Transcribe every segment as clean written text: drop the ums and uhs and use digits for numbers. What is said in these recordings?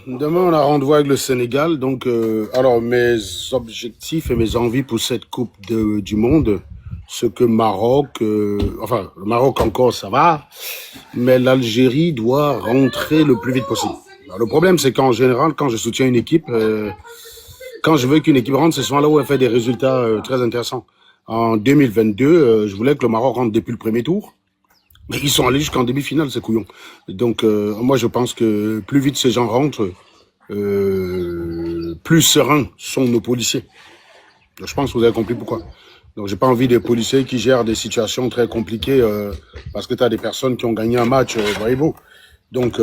Demain, on a rendez-vous avec le Sénégal. Donc, alors, mes objectifs et mes envies pour cette du Monde, ce que Maroc, enfin, le Maroc encore, ça va, mais l'Algérie doit rentrer le plus vite possible. Alors, le problème, c'est qu'en général, quand je soutiens une équipe, quand je veux qu'une équipe rentre, c'est souvent là où elle fait des résultats très intéressants. En 2022, je voulais que le Maroc rentre depuis le premier tour. Mais ils sont allés jusqu'en demi-finale, ces couillons. Donc, moi, je pense que plus vite ces gens rentrent, plus sereins sont nos policiers. Donc, je pense que vous avez compris pourquoi. Donc, j'ai pas envie des policiers qui gèrent des situations très compliquées parce que tu as des personnes qui ont gagné un match, voyez-vous. Donc,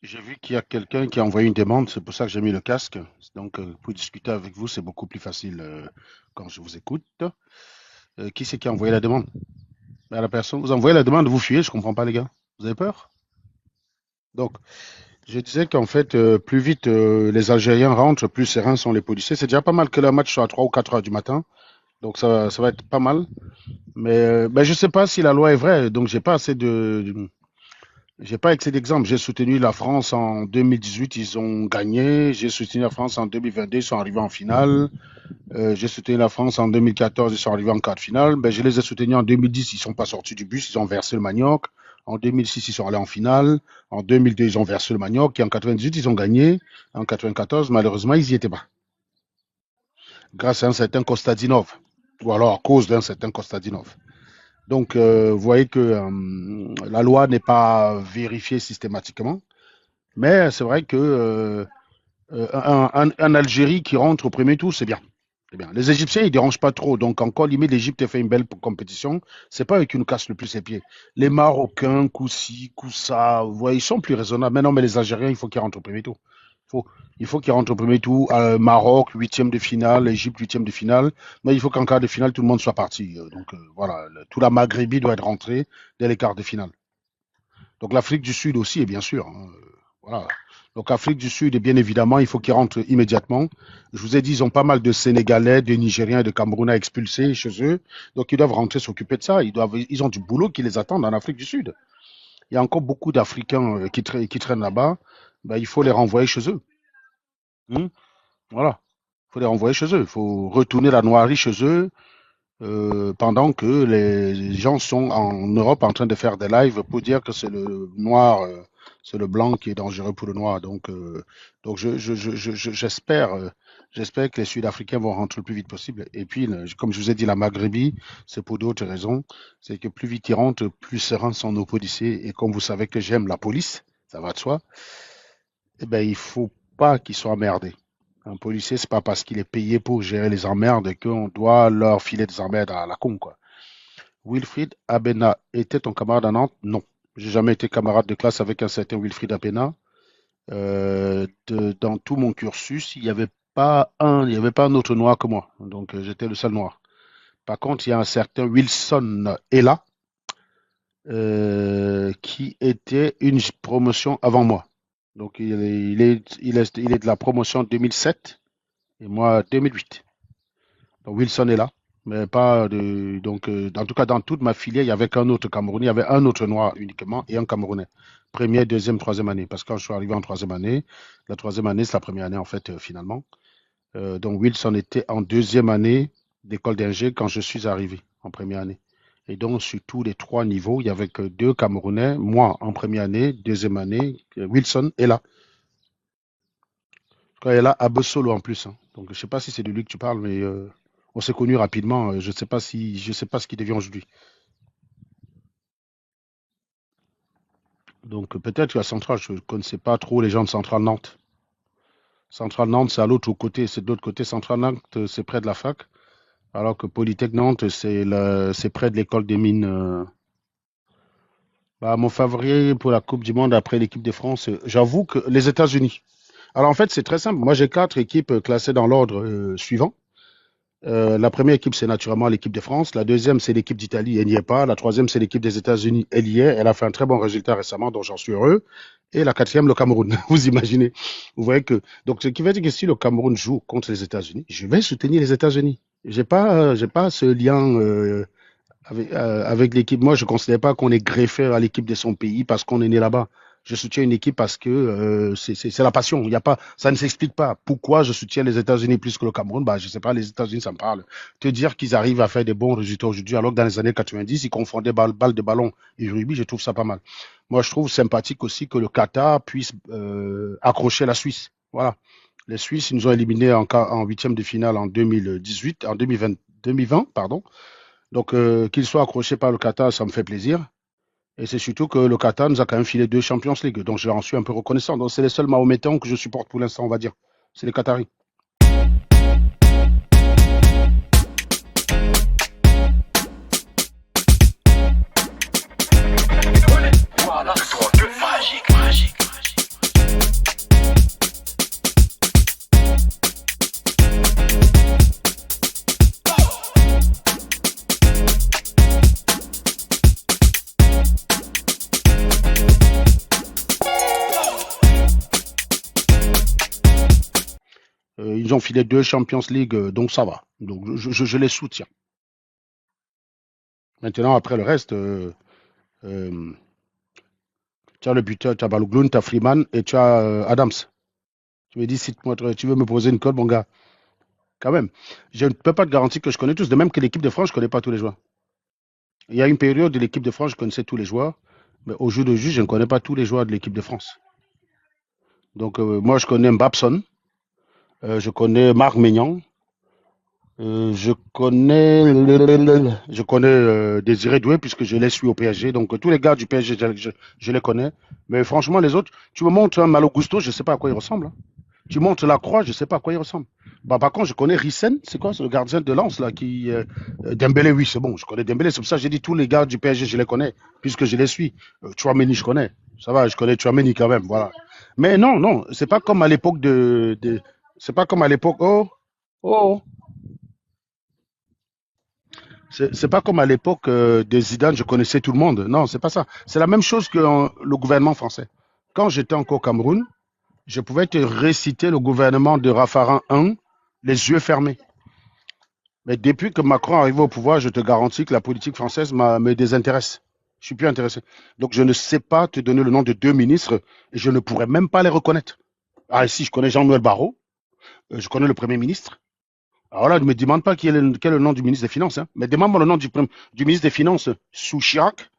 j'ai vu qu'il y a quelqu'un qui a envoyé une demande, c'est pour ça que j'ai mis le casque. Donc, pour discuter avec vous, c'est beaucoup plus facile quand je vous écoute. Qui c'est qui a envoyé la demande? Ben, la personne, vous envoyez la demande, vous fuyez, je comprends pas, les gars. Vous avez peur? Donc, je disais qu'en fait, plus vite les Algériens rentrent, plus sereins sont les policiers. C'est déjà pas mal que le match soit à 3 ou 4 heures du matin. Donc, ça va être pas mal. Mais ben, je sais pas si la loi est vraie. Donc, j'ai pas assez d'exemples. J'ai soutenu la France en 2018, ils ont gagné. J'ai soutenu la France en 2022, ils sont arrivés en finale. J'ai soutenu la France en 2014, ils sont arrivés en quart de finale. Ben, je les ai soutenus en 2010, ils sont pas sortis du bus, ils ont versé le manioc. En 2006, ils sont allés en finale. En 2002, ils ont versé le manioc. Et en 98, ils ont gagné. En 94, malheureusement, ils y étaient pas. Grâce à un certain Kostadinov. Ou alors à cause d'un certain Kostadinov. Donc, vous voyez que la loi n'est pas vérifiée systématiquement. Mais c'est vrai que un Algérie qui rentre au premier tour, c'est bien. C'est bien. Les Égyptiens, ils ne dérangent pas trop. Donc, encore limite, l'Égypte a fait une belle compétition. C'est pas eux qui nous cassent le plus les pieds. Les Marocains, coup ci, coup ça, vous voyez, ils sont plus raisonnables. Mais non, mais les Algériens, il faut qu'ils rentrent au premier tour. Faut, il faut qu'ils rentrent au premier tour. Maroc, huitième de finale. Égypte, huitième de finale. Mais il faut qu'en quart de finale, tout le monde soit parti. Donc, voilà. Tout la Maghrébie doit être rentré dès les quarts de finale. Donc, l'Afrique du Sud aussi, et bien sûr. Hein. Voilà. Donc, Afrique du Sud, et bien évidemment, il faut qu'ils rentrent immédiatement. Je vous ai dit, ils ont pas mal de Sénégalais, de Nigériens et de Camerounais expulsés chez eux. Donc, ils doivent rentrer s'occuper de ça. Ils ont du boulot qui les attend en Afrique du Sud. Il y a encore beaucoup d'Africains qui traînent là-bas. Ben, il faut les renvoyer chez eux. Hmm. Voilà. Il faut les renvoyer chez eux. Il faut retourner la noirie chez eux pendant que les gens sont en Europe en train de faire des lives pour dire que c'est le noir, c'est le blanc qui est dangereux pour le noir. Donc j'espère que les Sud-Africains vont rentrer le plus vite possible. Et puis, comme je vous ai dit, la Maghrébie, c'est pour d'autres raisons. C'est que plus vite ils rentrent, plus sereins sont nos policiers. Et comme vous savez que j'aime la police, ça va de soi, eh ben, il faut pas qu'ils soient emmerdés. Un policier, c'est pas parce qu'il est payé pour gérer les emmerdes qu'on doit leur filer des emmerdes à la con, quoi. Wilfried Abena était ton camarade à Nantes? Non. J'ai jamais été camarade de classe avec un certain Wilfried Abena. Dans tout mon cursus, il y avait pas un autre noir que moi. Donc, j'étais le seul noir. Par contre, il y a un certain Wilson Ella, qui était une promotion avant moi. Donc, il est de la promotion 2007 et moi 2008. Donc Wilson est là, mais pas de. Donc, en tout cas, dans toute ma filière, il y avait qu'un autre Camerounais, il y avait un autre noir uniquement et un Camerounais. Première, deuxième, troisième année. Parce que quand je suis arrivé en troisième année, la troisième année, c'est la première année en fait, finalement. Donc Wilson était en deuxième année d'école d'ingé quand je suis arrivé en première année. Et donc, sur tous les trois niveaux, il y avait que deux Camerounais, moi en première année, deuxième année, Wilson est là. Quand elle est là, Abesolo en plus. Hein. Donc, je ne sais pas si c'est de lui que tu parles, mais on s'est connus rapidement. Je sais pas ce qu'il devient aujourd'hui. Donc, peut-être qu'à Centrale, je ne connaissais pas trop les gens de Centrale Nantes. Centrale Nantes, c'est à l'autre côté, c'est de l'autre côté. Centrale Nantes, c'est près de la fac, alors que Polytech Nantes, c'est près de l'école des mines. Bah, mon favori pour la Coupe du Monde après l'équipe de France, j'avoue que les États-Unis. Alors, en fait, c'est très simple. Moi, j'ai quatre équipes classées dans l'ordre suivant. La première équipe, c'est naturellement l'équipe de France. La deuxième, c'est l'équipe d'Italie. Elle n'y est pas. La troisième, c'est l'équipe des États-Unis. Elle y est. Elle a fait un très bon résultat récemment, dont j'en suis heureux. Et la quatrième, le Cameroun. Vous imaginez. Vous voyez que. Donc, ce qui veut dire que si le Cameroun joue contre les États-Unis, je vais soutenir les États-Unis. J'ai pas ce lien avec l'équipe. Moi, je ne considère pas qu'on est greffé à l'équipe de son pays parce qu'on est né là-bas. Je soutiens une équipe parce que c'est la passion. Il y a pas, ça ne s'explique pas. Pourquoi je soutiens les États-Unis plus que le Cameroun? Bah, je sais pas, les États-Unis, ça me parle. Te dire qu'ils arrivent à faire des bons résultats aujourd'hui, alors que dans les années 90, ils confondaient balle de ballon et rugby, je trouve ça pas mal. Moi, je trouve sympathique aussi que le Qatar puisse accrocher la Suisse. Voilà. Les Suisses, ils nous ont éliminés en huitième de finale en 2018, en 2020, pardon. Donc, qu'il soit accroché par le Qatar, ça me fait plaisir. Et c'est surtout que le Qatar nous a quand même filé deux Champions League. Donc, je leur en suis un peu reconnaissant. Donc, c'est les seuls Mahométans que je supporte pour l'instant, on va dire. C'est les Qataris. Ils ont filé deux Champions League, donc ça va. Donc, je les soutiens. Maintenant, après le reste, euh, tu as le buteur, tu as Balogun, tu as Freeman et tu as Adams. Tu me dis, si tu veux me poser une colle, mon gars, quand même. Je ne peux pas te garantir que je connais tous. De même que l'équipe de France, je ne connais pas tous les joueurs. Il y a une période de l'équipe de France, je connaissais tous les joueurs. Mais au jour d'aujourd'hui, je ne connais pas tous les joueurs de l'équipe de France. Donc, moi, je connais Mbapson, je connais Marc Maignan, je connais Désiré Doué, puisque je les suis au PSG. Donc, tous les gars du PSG, je les connais. Mais franchement, les autres, tu me montres un Malo Gusto, je ne sais pas à quoi il ressemble, hein. Tu montres Lacroix, je ne sais pas à quoi il ressemble. Bah, par contre, je connais Rissen, c'est quoi, ce gardien de lance là qui Dembélé, oui, c'est bon, je connais Dembélé, c'est pour ça que j'ai dit tous les gars du PSG, je les connais, puisque je les suis. Chouameni, je connais. Ça va, je connais Chouameni quand même, voilà. Mais non, non, c'est pas comme à l'époque c'est pas comme à l'époque. Oh, oh, c'est pas comme à l'époque de Zidane, je connaissais tout le monde. Non, c'est pas ça. C'est la même chose que le gouvernement français. Quand j'étais encore au Cameroun, je pouvais te réciter le gouvernement de Raffarin I, les yeux fermés. Mais depuis que Macron est arrivé au pouvoir, je te garantis que la politique française me désintéresse. Je suis plus intéressé. Donc, je ne sais pas te donner le nom de deux ministres et je ne pourrais même pas les reconnaître. Ah, si, je connais Jean-Noël Barrot, je connais le Premier ministre. Alors là, ne me demande pas quel est le nom du ministre des Finances, hein, mais demande-moi le nom du ministre des Finances sous Chirac.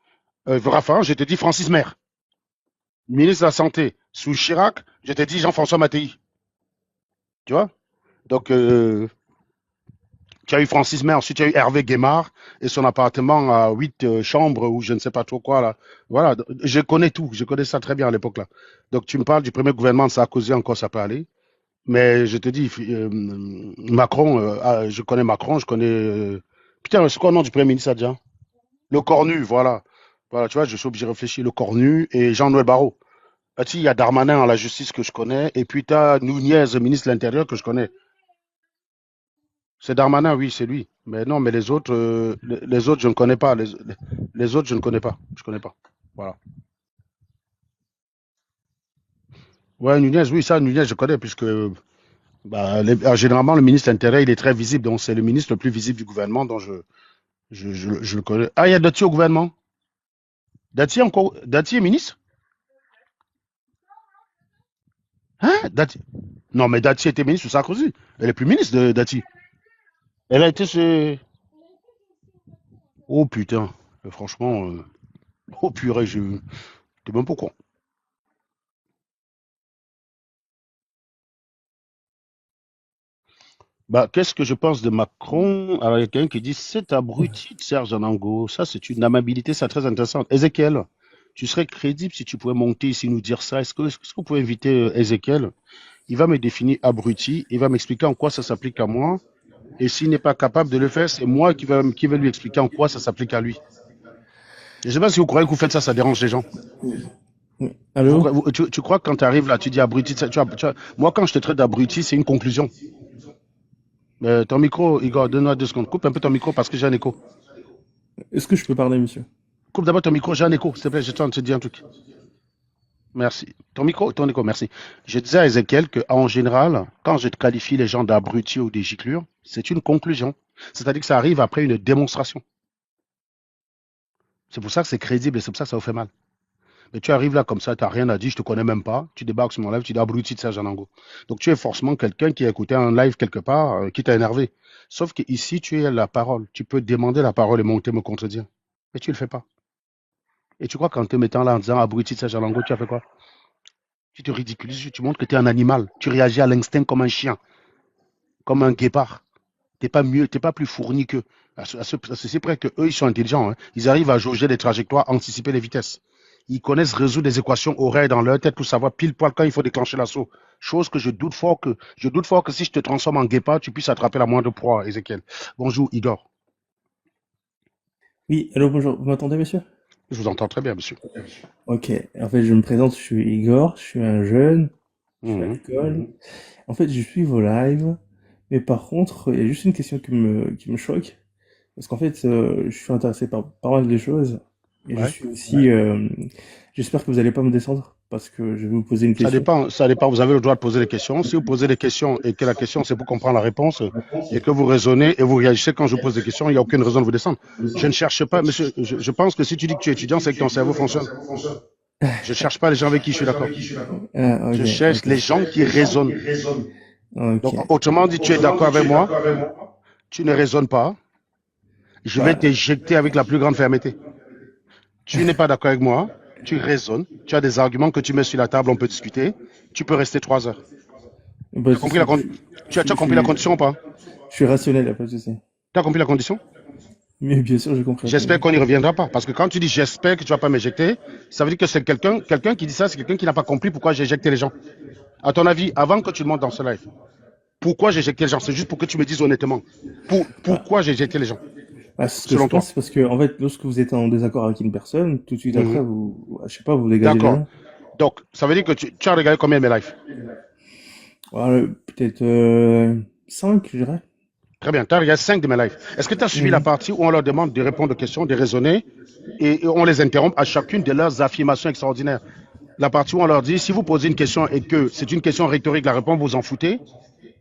Raffarin, je te dis Francis Maire. Ministre de la Santé sous Chirac, je te dis Jean-François Mattei. Tu vois? Donc, tu as eu Francis Maire, ensuite tu as eu Hervé Guémard et son appartement à 8 chambres ou je ne sais pas trop quoi là. Voilà, je connais tout, je connais ça très bien à l'époque là. Donc tu me parles du premier gouvernement de Sarkozy, encore ça peut aller. Mais je te dis, Macron, je connais Macron, je connais. Putain, c'est quoi le nom du premier ministre déjà? Le Cornu, voilà. Voilà, tu vois, je suis obligé de réfléchir. Le Cornu et Jean-Noël Barrot. Ah, il y a Darmanin à la justice que je connais, et puis tu as Nunez, ministre de l'Intérieur, que je connais. C'est Darmanin, oui, c'est lui. Mais non, mais les autres, je ne connais pas. Les autres, je ne connais pas. Je connais pas. Voilà. Ouais, Nunez, oui, ça, Nunez, je connais, puisque bah, généralement, le ministre de l'Intérieur, il est très visible. Donc, c'est le ministre le plus visible du gouvernement, dont je le connais. Ah, il y a Dati au gouvernement. Dati, encore, Dati est ministre? Hein? Dati. Non, mais Dati était ministre sous Sarkozy. Elle est plus ministre de Dati. Elle a été chez. Oh putain. Franchement, oh purée, je. T'es même pas con. Bah, qu'est-ce que je pense de Macron? Alors, il y a quelqu'un qui dit c'est abruti de Serge Anango. Ça, c'est une amabilité, c'est très intéressant. Ézéchiel, tu serais crédible si tu pouvais monter ici nous dire ça. Est-ce que vous pouvez inviter Ézéchiel? Il va me définir abruti, il va m'expliquer en quoi ça s'applique à moi. Et s'il n'est pas capable de le faire, c'est moi qui vais lui expliquer en quoi ça s'applique à lui. Je ne sais pas si vous croyez que vous faites ça, ça dérange les gens. Allô? Tu crois que quand tu arrives là, tu dis abruti, moi quand je te traite d'abruti, c'est une conclusion. Ton micro, Igor, donne-moi 2 secondes. Coupe un peu ton micro parce que j'ai un écho. Est-ce que je peux parler, monsieur? Coupe d'abord ton micro, j'ai un écho, s'il te plaît, je train de te dire un truc. Merci. Ton écho, merci. Je disais à Ezekiel qu'en général, quand je te qualifie les gens d'abrutis ou des giclures, c'est une conclusion. C'est-à-dire que ça arrive après une démonstration. C'est pour ça que c'est crédible et c'est pour ça que ça vous fait mal. Mais tu arrives là comme ça, tu n'as rien à dire, je ne te connais même pas, tu débarques sur mon live, tu dis abruti de Serge Anango. Donc tu es forcément quelqu'un qui a écouté un live quelque part, qui t'a énervé. Sauf qu'ici, tu as la parole. Tu peux demander la parole et monter me contredire. Mais tu ne le fais pas. Et tu crois qu'en te mettant là en disant abruti de Serge Anango, tu as fait quoi? Tu te ridiculises, tu montres que tu es un animal. Tu réagis à l'instinct comme un chien, comme un guépard. T'es pas mieux, t'es pas plus fourni qu'eux. À ceci près que eux, ils sont intelligents. Hein. Ils arrivent à jauger les trajectoires, anticiper les vitesses. Ils connaissent résoudre des équations horaires dans leur tête pour savoir pile poil quand il faut déclencher l'assaut. Chose que je doute fort que si je te transforme en guépard, tu puisses attraper la moindre proie, Ézéchiel. Bonjour, Igor. Oui, allô, bonjour. Vous m'entendez, monsieur? Je vous entends très bien, monsieur. Ok. En fait, je me présente, je suis Igor, je suis un jeune, je suis à Mhm. l'école. En fait, je suis vos lives, mais par contre, il y a juste une question qui me choque. Parce qu'en fait, je suis intéressé par pas mal de choses. Et je Ouais. suis aussi, j'espère que vous allez pas me descendre, parce que je vais vous poser une Ça question. dépend, ça dépend. Vous avez le droit de poser des questions. Si vous posez des questions et que la question c'est pour comprendre la réponse et que vous raisonnez et vous réagissez quand je vous pose des questions, il n'y a aucune raison de vous descendre. Je ne cherche pas, monsieur, je pense que si tu dis que tu es étudiant, c'est que ton cerveau fonctionne. Je ne cherche pas les gens avec qui je suis d'accord. Ah, Je ok, cherche ok. les gens qui raisonnent. Ok. Donc, autrement dit, tu es d'accord avec moi, tu ne raisonnes pas, je vais Bah, t'éjecter avec la plus grande fermeté. Tu n'es pas d'accord avec moi, tu raisonnes, tu as des arguments que tu mets sur la table, on peut discuter, tu peux rester 3 heures. pas Tu de as compris la, souci. con- tu as compris la condition ou pas? Je suis rationnel, y a pas de souci. Tu as compris la condition? Mais bien sûr, j'ai compris la J'espère condition. qu'on n'y reviendra pas. Parce que quand tu dis j'espère que tu vas pas m'éjecter, ça veut dire que c'est quelqu'un qui dit ça, c'est quelqu'un qui n'a pas compris pourquoi j'ai éjecté les gens. À ton avis, avant que tu le montes dans ce live, pourquoi j'ai éjecté les gens? C'est juste pour que tu me dises honnêtement. Bah, Pourquoi j'ai éjecté les gens, ce que je selon toi? pense, c'est parce que, en fait, lorsque vous êtes en désaccord avec une personne, tout de suite après, Mhm. je sais pas, vous dégagez les D'accord. gens. Donc, ça veut dire que tu as regardé combien de mes lives? Voilà, peut-être 5, je dirais. Très bien. Tu as regardé 5 de mes lives. Est-ce que tu as suivi la Mhm. partie où on leur demande de répondre aux questions, de raisonner et on les interrompt à chacune de leurs affirmations extraordinaires? La partie où on leur dit si vous posez une question et que c'est une question rhétorique, la réponse vous en foutez,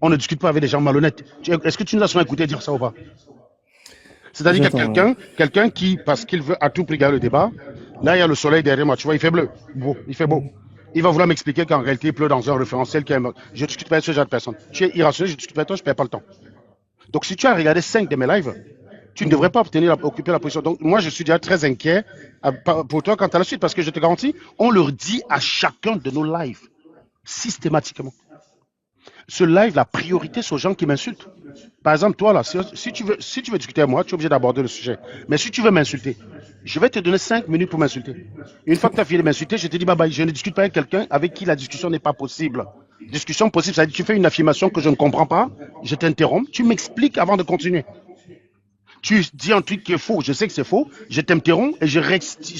on ne discute pas avec des gens malhonnêtes. Est-ce que tu nous as souvent écouté dire ça ou pas? C'est-à-dire qu'il y a J'entends, ouais. quelqu'un qui, parce qu'il veut à tout prix gagner le débat, là il y a le soleil derrière moi, tu vois, il fait bleu, beau, il fait beau. Mhm. Il va vouloir m'expliquer qu'en réalité il pleut dans un référentiel qui est... Je ne discute pas avec ce genre de personne. Tu es irrationnel, je discute pas avec toi, je ne perds pas le temps. Donc si tu as regardé 5 de mes lives, tu ne devrais Mhm. pas occuper la position. Donc moi je suis déjà très inquiet pour toi quant à la suite, parce que je te garantis, on leur dit à chacun de nos lives, systématiquement. Ce live, la priorité, c'est aux gens qui m'insultent. Par exemple, toi, là, si tu veux discuter avec moi, tu es obligé d'aborder le sujet. Mais si tu veux m'insulter, je vais te donner 5 minutes pour m'insulter. Une fois que tu as fini de m'insulter, je te dis bye bye. Je ne discute pas avec quelqu'un avec qui la discussion n'est pas possible. Discussion possible, ça veut dire que tu fais une affirmation que je ne comprends pas, je t'interromps, tu m'expliques avant de continuer. Tu dis un truc qui est faux, je sais que c'est faux, je t'interromps et je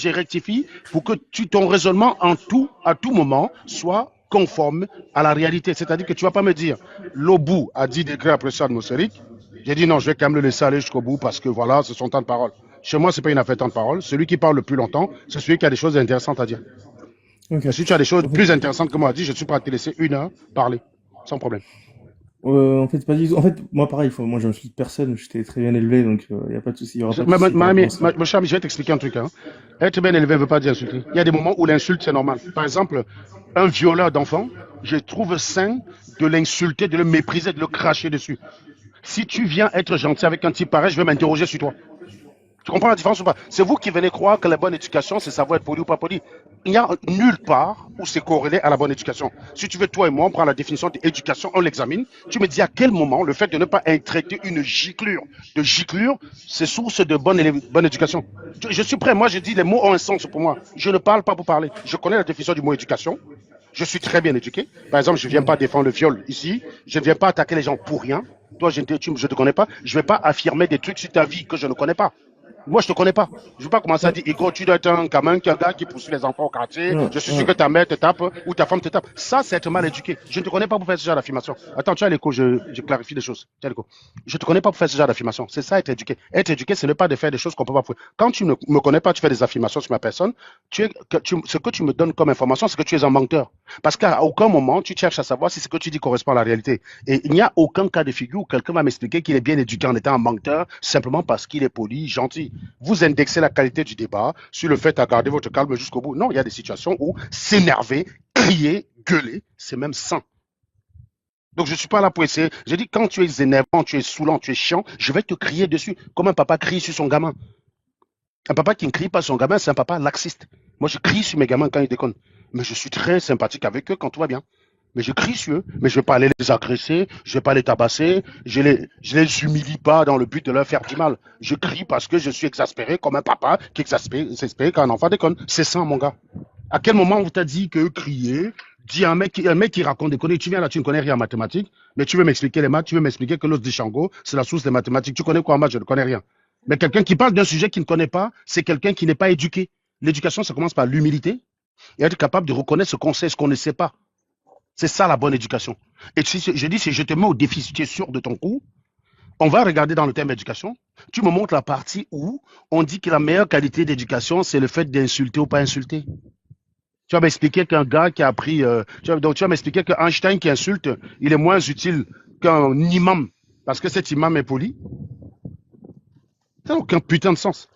rectifie pour que ton raisonnement à tout moment soit conforme à la réalité. C'est-à-dire que tu ne vas pas me dire l'Obu a 10 degrés à pression atmosphérique. J'ai dit non, je vais quand même le laisser aller jusqu'au bout parce que voilà, c'est son temps de parole. Chez moi, ce n'est pas une affaire de temps de parole. Celui qui parle le plus longtemps, c'est celui qui a des choses intéressantes à dire. Ok. Mais si tu as des choses En fait, plus intéressantes que moi à dire, je suis prêt à te laisser 1 heure parler, sans problème. pas du tout. En fait, moi, pareil, moi, je suis personne, j'étais très bien élevé, donc il n'y a pas de souci, il y aura pas de souci par rapport à ça. Mon cher ami, je vais t'expliquer un truc. Hein. Être bien élevé ne veut pas dire insulter. Il y a des moments où l'insulte, c'est normal. Par exemple, un violeur d'enfant, je trouve sain de l'insulter, de le mépriser, de le cracher dessus. Si tu viens être gentil avec un type pareil, je vais m'interroger sur toi. Tu comprends la différence ou pas? C'est vous qui venez croire que la bonne éducation, c'est savoir être poli ou pas poli. Il n'y a nulle part où c'est corrélé à la bonne éducation. Si tu veux, toi et moi, on prend la définition d'éducation, on l'examine. Tu me dis à quel moment le fait de ne pas traiter une giclure, c'est source de bonne éducation. Je suis prêt. Moi, je dis les mots ont un sens pour moi. Je ne parle pas pour parler. Je connais la définition du mot éducation. Je suis très bien éduqué. Par exemple, je ne viens pas défendre le viol ici. Je ne viens pas attaquer les gens pour rien. Toi, je ne te connais pas. Je ne vais pas affirmer des trucs sur ta vie que je ne connais pas. Moi, je te connais pas. Je ne veux pas commencer à dire, Ego, tu dois être un gamin, un gars qui poursuit les enfants au quartier. Non, Je suis sûr non. que ta mère te tape ou ta femme te tape. Ça, c'est être mal éduqué. Je ne te connais pas pour faire ce genre d'affirmation. Attends, tu as l'écho, je clarifie les choses. Tu as l'écho. Je ne te connais pas pour faire ce genre d'affirmation. C'est ça, être éduqué. Être éduqué, ce n'est pas de faire des choses qu'on ne peut pas faire. Quand tu ne me connais pas, tu fais des affirmations sur ma personne. Ce que tu me donnes comme information, c'est que tu es un menteur. Parce qu'à aucun moment, tu cherches à savoir si ce que tu dis correspond à la réalité. Et il n'y a aucun cas de figure où quelqu'un va m'expliquer qu'il est bien éduqué en étant un menteur simplement parce qu'il est poli, gentil. Vous indexez la qualité du débat sur le fait à garder votre calme jusqu'au bout. Non, il y a des situations où s'énerver, crier, gueuler, c'est même sain. Donc, je ne suis pas là pour essayer. J'ai dit, quand tu es énervant, tu es saoulant, tu es chiant, je vais te crier dessus. Comme un papa crie sur son gamin. Un papa qui ne crie pas sur son gamin, c'est un papa laxiste. Moi, je crie sur mes gamins quand ils déconnent. Mais je suis très sympathique avec eux quand tout va bien. Mais je crie sur eux, mais je ne vais pas aller les agresser, je ne vais pas les tabasser, je les humilie pas dans le but de leur faire du mal. Je crie parce que je suis exaspéré comme un papa qui s'exaspère quand un enfant déconne. C'est ça, mon gars. À quel moment on t'a dit que crier, dit un mec qui raconte des conneries, tu viens là, tu ne connais rien en mathématiques, mais tu veux m'expliquer les maths, tu veux m'expliquer que l'os de Shango, c'est la source des mathématiques. Tu connais quoi en maths? Je ne connais rien. Mais quelqu'un qui parle d'un sujet qu'il ne connaît pas, c'est quelqu'un qui n'est pas éduqué. L'éducation, ça commence par l'humilité et être capable de reconnaître ce qu'on sait, ce qu'on ne sait pas. C'est ça la bonne éducation. Et si, je dis, si je te mets au défi, si tu es sûr de ton coup, on va regarder dans le thème éducation. Tu me montres la partie où on dit que la meilleure qualité d'éducation, c'est le fait d'insulter ou pas insulter. Tu vas m'expliquer qu'un gars qui a appris, donc tu vas m'expliquer qu'Einstein qui insulte, il est moins utile qu'un imam, parce que cet imam est poli. Ça n'a aucun putain de sens.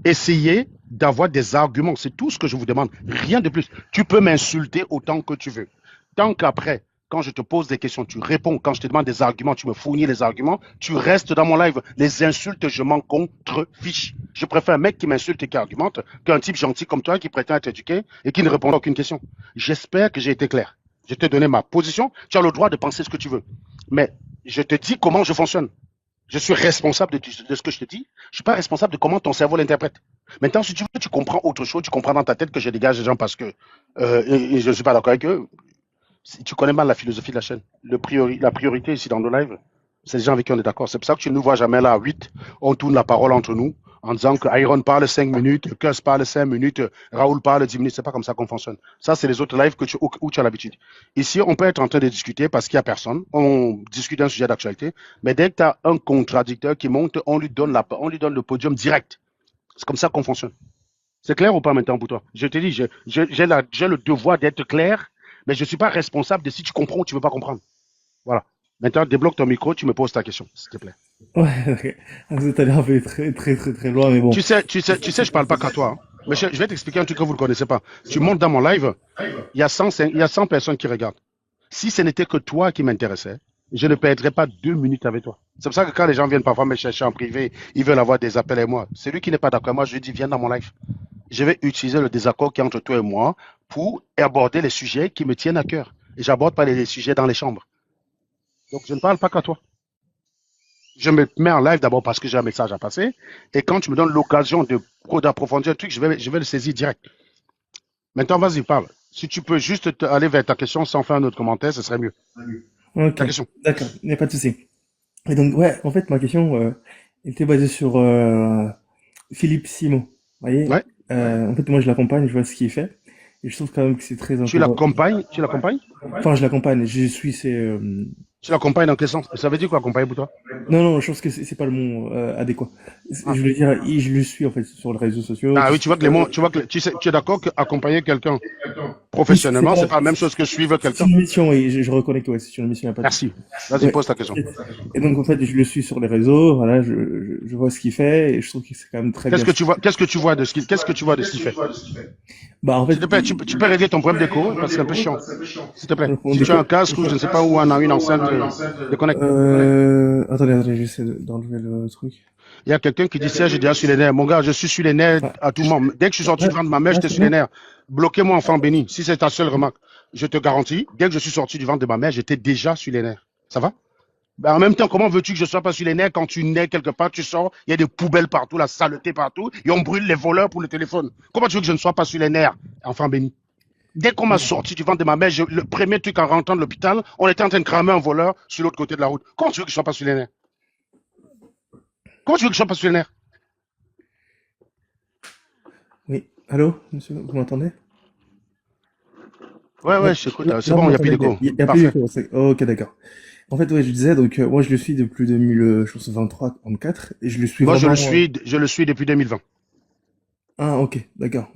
Essayez d'avoir des arguments, c'est tout ce que je vous demande, rien de plus. Tu peux m'insulter autant que tu veux. Tant qu'après, quand je te pose des questions, tu réponds. Quand je te demande des arguments, tu me fournis les arguments, tu restes dans mon live. Les insultes, je m'en contrefiche. Je préfère un mec qui m'insulte et qui argumente qu'un type gentil comme toi qui prétend être éduqué et qui ne répond à aucune question. J'espère que j'ai été clair. Je t'ai donné ma position. Tu as le droit de penser ce que tu veux. Mais je te dis comment je fonctionne. Je suis responsable de ce que je te dis. Je ne suis pas responsable de comment ton cerveau l'interprète. Maintenant, si tu veux, tu comprends autre chose. Tu comprends dans ta tête que je dégage les gens parce que et je ne suis pas d'accord avec eux. Si tu connais mal la philosophie de la chaîne. La priorité ici dans nos lives, c'est les gens avec qui on est d'accord. C'est pour ça que tu ne nous vois jamais là à 8. On tourne la parole entre nous en disant que Iron parle 5 minutes, Kus parle 5 minutes, Raoul parle 10 minutes. C'est pas comme ça qu'on fonctionne. Ça, c'est les autres lives où tu as l'habitude. Ici, on peut être en train de discuter parce qu'il n'y a personne. On discute d'un sujet d'actualité. Mais dès que tu as un contradicteur qui monte, on lui donne le podium direct. C'est comme ça qu'on fonctionne. C'est clair ou pas maintenant pour toi? Je te dis, j'ai le devoir d'être clair, mais je ne suis pas responsable de si tu comprends ou tu ne veux pas comprendre. Voilà. Maintenant, débloque ton micro, tu me poses ta question, s'il te plaît. Ouais, ok. Ah, vous êtes allé un peu très loin, mais bon. Je parle pas qu'à toi, hein. Mais je vais t'expliquer un truc que vous ne connaissez pas. Tu montes dans mon live, il y a 100 personnes qui regardent. Si ce n'était que toi qui m'intéressais, je ne perdrais pas 2 minutes avec toi. C'est pour ça que quand les gens viennent parfois me chercher en privé, ils veulent avoir des appels avec moi. Celui qui n'est pas d'accord avec moi, je lui dis, viens dans mon live. Je vais utiliser le désaccord qui est entre toi et moi pour aborder les sujets qui me tiennent à cœur. Et j'aborde pas les sujets dans les chambres. Donc, je ne parle pas qu'à toi. Je me mets en live d'abord parce que j'ai un message à passer. Et quand tu me donnes l'occasion d'approfondir le truc, je vais le saisir direct. Maintenant, vas-y, parle. Si tu peux juste aller vers ta question sans faire un autre commentaire, ce serait mieux. Ok, Ta question. d'accord, il n'y a pas de souci. Et donc, ouais, en fait, ma question était basée sur Philippe Simon. Vous voyez, Ouais. en fait, moi, je l'accompagne, je vois ce qu'il fait. Et je trouve quand même que c'est très Tu encourageant. l'accompagnes? Tu l'accompagnes? Enfin, je l'accompagne, je suis ses... Tu l'accompagnes dans quel sens? Ça veut dire quoi, accompagner pour toi? Non, non, je pense que c'est pas le mot adéquat. Ah. Je veux dire, je le suis, en fait, sur les réseaux sociaux. Ah oui, tu vois que les mots, tu vois que, tu es d'accord qu'accompagner quelqu'un Oui, c'est professionnellement, pas... c'est pas la même chose que suivre C'est quelqu'un. une mission, oui, je reconnais que ouais, c'est une mission, il n'y a pas de souci. Merci. Vas-y, Ouais. pose ta question. Et donc, en fait, je le suis sur les réseaux, voilà, je vois ce qu'il fait, et je trouve que c'est quand même très bien. Qu'est-ce que tu vois de ce qu'il fait? Bah, en fait, S'il te plaît, tu peux régler ton problème d'écho parce que c'est un peu chiant. S'il te plaît. on Si tu as un déco- casque ou je ne sais pas où on a une enceinte, déconnecte. attendez, j'essaie d'enlever le truc. Il y a quelqu'un qui dit Serge, j'ai déjà sur les nerfs. Mon gars, je suis sur les nerfs Ah, à tout moment. Dès que je suis sorti là, du ventre de ma mère, là, j'étais c'est sur les bon? nerfs. Bloquez-moi, enfant béni. Si c'est ta seule remarque, je te garantis, dès que je suis sorti du ventre de ma mère, j'étais déjà sur les nerfs. Ça va? Ben, en même temps, comment veux-tu que je sois pas sur les nerfs quand tu nais quelque part, tu sors, il y a des poubelles partout, la saleté partout, et on brûle les voleurs pour le téléphone. Comment tu veux que je ne sois pas sur les nerfs, enfant béni? Dès qu'on m'a sorti du ventre de ma mère, le premier truc en rentrant de l'hôpital, on était en train de cramer un voleur sur l'autre côté de la route. Comment tu veux que je sois pas sur les nerfs? Comment tu veux que je sois pas sur les nerfs? Allô, monsieur, vous m'entendez? Ouais, Ouais, ouais, je t'écoute. C'est là, vous bon, il n'y a plus m'entendez bien. d'écho. Il y a plus Parfait. d'écho. Ok, d'accord. En fait, ouais, je disais, donc, moi, je le suis depuis 2000, je pense, 23, 24, et je le suis Moi, vraiment. je le suis depuis 2020. Ah, ok, d'accord.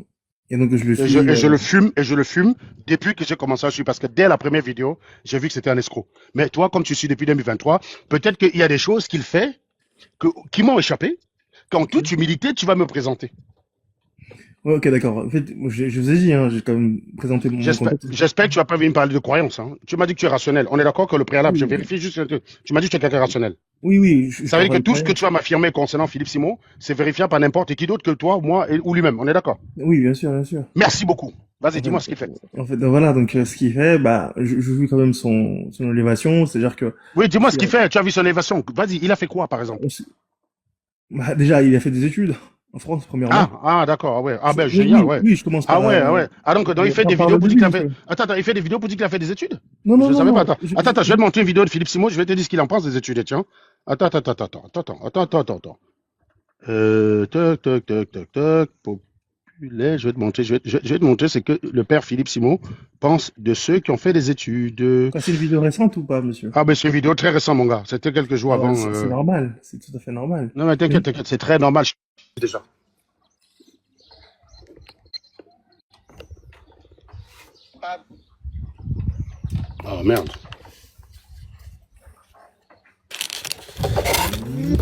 Et donc, je le Et je, suis. et je le fume, et je le fume depuis que j'ai commencé à suivre. Parce que dès la première vidéo, j'ai vu que c'était un escroc. Mais toi, comme tu suis depuis 2023, peut-être qu'il y a des choses qu'il fait qui m'ont échappé, qu'en Ok. toute humilité, tu vas me présenter. Ouais, ok, d'accord. En fait, moi, je vous ai dit, hein, j'ai quand même présenté mon contexte. J'espère que tu vas pas venir me parler de croyance. Hein. Tu m'as dit que tu es rationnel. On est d'accord que le préalable, je Oui, vérifie juste. Tu m'as dit que tu es quelqu'un de rationnel. oui, oui, je Ça veut parle dire pas que de tout ce que croyance. tu vas m'affirmer concernant Philippe Simon, c'est vérifiable par n'importe qui d'autre que toi, moi ou lui-même. On est d'accord? Oui, bien sûr, bien sûr. Merci beaucoup. Vas-y, En fait, dis-moi ce qu'il fait. donc voilà, donc ce qu'il fait, bah, je vis quand même son élévation, c'est-à-dire que Oui, dis-moi ce s'il a- qu'il fait. Tu as vu son élévation. Vas-y, il a fait quoi, par exemple? on s- bah, déjà, il a fait des études en France, premièrement. D'accord. Ah ouais. Ah ben, Oui, génial, oui, ouais. oui, je commence Ah par, ouais, ah ouais. Ah donc il fait des par vidéos le pour dire début, qu'il a fait. monsieur. Attends, il fait des vidéos pour dire qu'il a fait des études? Non, non, Je ne non, savais pas. non. Attends, attends, je vais te montrer une vidéo de Philippe Simon. Je vais te dire ce qu'il en pense des études, tiens. Attends, attends, attends, attends, attends, attends, attends, attends, attends. Toc, toc, toc, toc, toc. Populaire. Je vais te montrer. Je vais te montrer ce que le père Philippe Simon pense de ceux qui ont fait des études. Quoi, c'est une vidéo récente ou pas, monsieur? Ah ben c'est une vidéo très récente, mon gars. C'était quelques jours Ah ouais, avant. c'est normal, c'est tout à fait normal. Non mais t'inquiète, Mais, t'inquiète, c'est très normal déjà. Oh merde.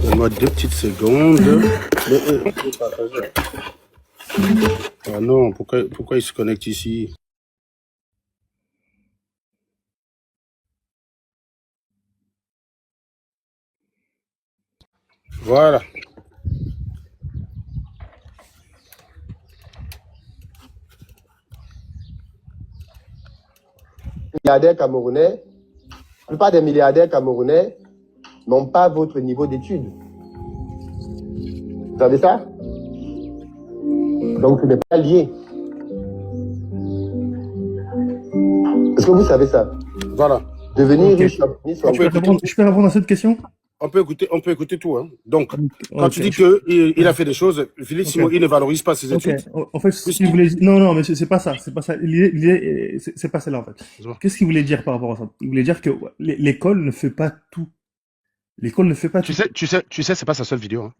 Donne-moi 2 petites secondes. Ah non, pourquoi il se connecte ici? Voilà. Milliardaires camerounais, la plupart des milliardaires camerounais n'ont pas votre niveau d'études. Vous savez ça? Donc ce n'est pas lié. Est-ce que vous savez ça? Voilà. Devenir ok. riche, On peut écouter, Je peux répondre à cette question? on peut écouter tout. Hein. Donc, quand tu Ok, dis qu'il a ouais, fait des choses, Philippe ok. Simon, il ne valorise pas ses Ok. études. En fait, ce qu'il Puisqu'il... voulait dire, non, non, mais c'est pas ça, c'est pas ça. C'est pas celle-là, en fait. Qu'est-ce qu'il voulait dire par rapport à ça? Il voulait dire que ouais, l'école ne fait pas tout. L'école ne fait pas tout. C'est pas sa seule vidéo. Hein.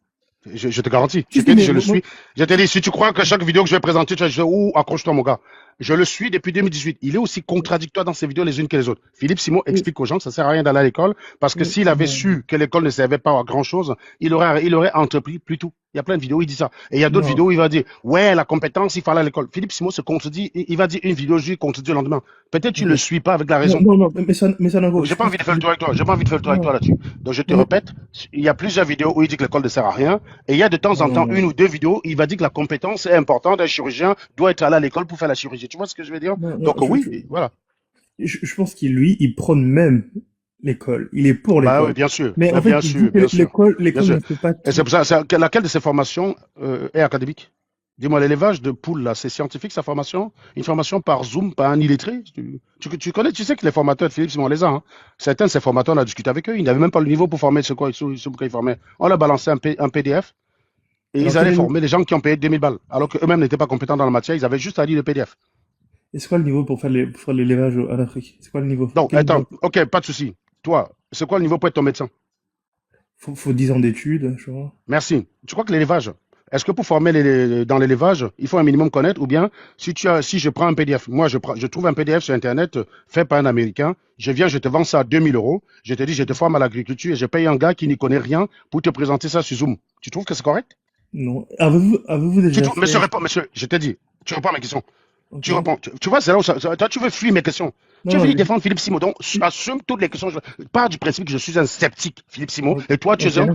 Je te garantis. Si, Je si, t'ai dit, mais je le suis. Je t'ai dit, si tu crois que chaque vidéo que je vais présenter, tu vas dire, ouh, accroche-toi, mon gars. Je le suis depuis 2018. Il est aussi contradictoire dans ses vidéos les unes que les autres. Philippe Simon oui, explique aux gens que ça sert à rien d'aller à l'école parce que oui, s'il avait su que l'école ne servait pas à grand chose, il aurait entrepris plus tôt. Il y a plein de vidéos où il dit ça. Et il y a d'autres non. vidéos où il va dire, ouais, la compétence, il fallait à l'école. Philippe Simon se contredit. Il va dire une vidéo aujourd'hui, contredit le lendemain. Peut-être tu Ok. le suis pas avec la Non, raison. non, non, mais ça, Donc, Nango, j'ai je pas pense envie de que faire le tour avec toi. J'ai pas envie de faire le tour avec toi non, là-dessus. Donc, je te non, mais répète, il y a plusieurs vidéos où il dit que l'école ne sert à rien. Et il y a de temps non, en non, temps non, une ou deux vidéos où il va dire que la compétence est importante. Un chirurgien doit être allé à l'école pour faire la chirurgie. Tu vois ce que je veux dire? non, non, Donc, oui, voilà. je pense qu'il lui, il prône même l'école. Il est pour Bah oui, l'école. bien sûr. Mais Mais en fait, bien il dit sûr, que bien sûr. Bien l'école sûr. ne fait pas Et c'est tout. pour ça, laquelle de ces formations est académique? Dis-moi, l'élevage de poules, là, c'est scientifique, sa formation? Une formation par Zoom, par un illettré? Tu connais, tu sais que les formateurs, Philippe Simon les a, hein. Certains de ces formateurs, on a discuté avec eux, ils n'avaient même pas le niveau pour former ce quoi ils formaient. On leur balançait un PDF et Alors, ils quel allaient est le, former les gens qui ont payé 2000 balles, alors qu'eux-mêmes n'étaient pas compétents dans la matière, ils avaient juste à lire le PDF. et c'est quoi le niveau pour faire l'élevage en Afrique? C'est quoi le niveau? Donc, Quel attends, niveau? ok, pas de souci. Toi, c'est quoi le niveau pour être ton médecin? Faut 10 ans d'études, je vois. Merci. Tu crois que l'élevage, est-ce que pour former dans l'élevage, il faut un minimum connaître ou bien si je prends un PDF, moi je trouve un PDF sur Internet fait par un Américain, je viens, je te vends ça à 2 000 euros, je te dis je te forme à l'agriculture et je paye un gars qui n'y connaît rien pour te présenter ça sur Zoom. Tu trouves que c'est correct? Non. Avez-vous déjà Monsieur, fait? réponds, monsieur, je t'ai dit, tu réponds à mes questions. Ok. Tu réponds. Tu vois, c'est là où toi, tu veux fuir mes questions. Non, Tu es non, venu défendre Philippe Simon. Donc, assume toutes les questions. Pars du principe que je suis un sceptique, Philippe Simon. Et toi, tu ok. es un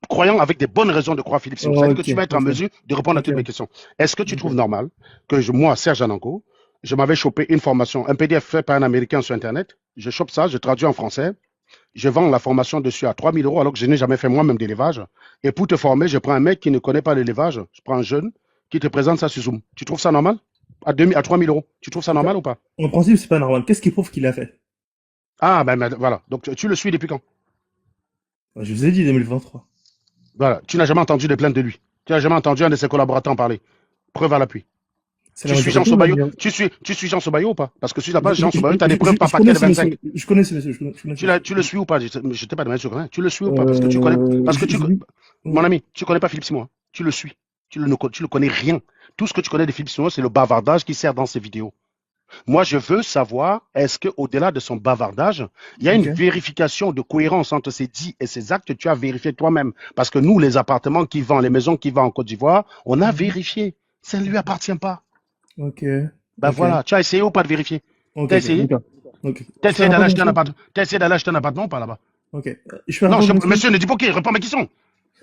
croyant avec des bonnes raisons de croire Philippe Simon. C'est-à-dire que Ok, tu vas être en ok, mesure de répondre à ok, toutes mes questions. Est-ce que tu trouves ok. normal que moi, Serge Ananko, je m'avais chopé une formation, un PDF fait par un Américain sur Internet. Je chope ça, je traduis en français. Je vends la formation dessus à 3 000 euros alors que je n'ai jamais fait moi-même d'élevage. Et pour te former, je prends un mec qui ne connaît pas l'élevage. Je prends un jeune qui te présente ça sur Zoom. Tu trouves ça normal? À 3 000 euros. Tu trouves ça normal ou pas? En principe, c'est pas normal. Qu'est-ce qui prouve qu'il a fait? Ah, ben voilà. Donc, tu le suis depuis quand? Je vous ai dit 2023. Voilà. Tu n'as jamais entendu de plainte de lui. Tu n'as jamais entendu un de ses collaborateurs en parler. Preuve à l'appui. C'est la Tu suis majorité Jean ou la Sobayo? minorité? Tu suis Jean Sobayo ou pas? Parce que si tu n'as pas Jean Sobayo, tu as des preuves par Je paquet connais de ce monsieur. 25. Je connais ce monsieur. Je connais ce monsieur. Tu le suis ou pas? Je t'ai pas demandé sur rien. Tu le suis ou pas? Parce que tu connais, parce que tu, Oui. mon ami, tu connais pas Philippe Simon. Tu le suis. Tu le connais rien. Tout ce que tu connais de Philippe Simon, c'est le bavardage qui sert dans ses vidéos. Moi, je veux savoir, est-ce qu'au-delà de son bavardage, il y a une Ok. vérification de cohérence entre ses dits et ses actes que tu as vérifié toi-même? Parce que nous, les appartements qui vendent, les maisons qui vendent en Côte d'Ivoire, on a vérifié. Ça ne lui appartient pas. Ok. Ben Ok. voilà, tu as essayé ou pas de vérifier? Ok. T'as essayé? D'accord. Ok. T'as Je fais essayé d'aller rapport, acheter un monsieur. appartement? T'as essayé d'aller acheter un appartement ou pas là-bas? Ok. Je fais Non, rapport, monsieur. monsieur ne dit pas OK, réponds à ma question.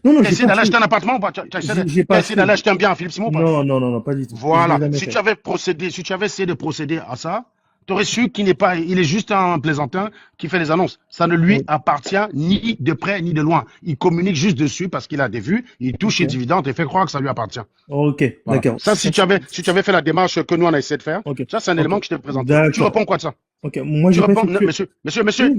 Non, T'as j'ai essayé pas d'aller fait. acheter un appartement ou pas? J'ai T'as pas essayé d'aller fait. acheter un bien à Philippe Simon ou pas? Non, pas du tout. Je l'ai Voilà. jamais Si fait. tu avais procédé, si tu avais essayé de procéder à ça, tu aurais su qu'il n'est pas, il est juste un plaisantin qui fait les annonces. Ça ne lui Oui. appartient ni de près ni de loin. Il communique juste dessus parce qu'il a des vues, il touche les Ok. dividendes et fait croire que ça lui appartient. Ok. Voilà. D'accord. Ça, si tu avais fait la démarche que nous on a essayé de faire, Ok. ça c'est un Ok. élément que je te présente. Tu D'accord. réponds quoi de ça? Ok. Moi, Tu j'ai pas réponds, non, effectué. monsieur, Oui.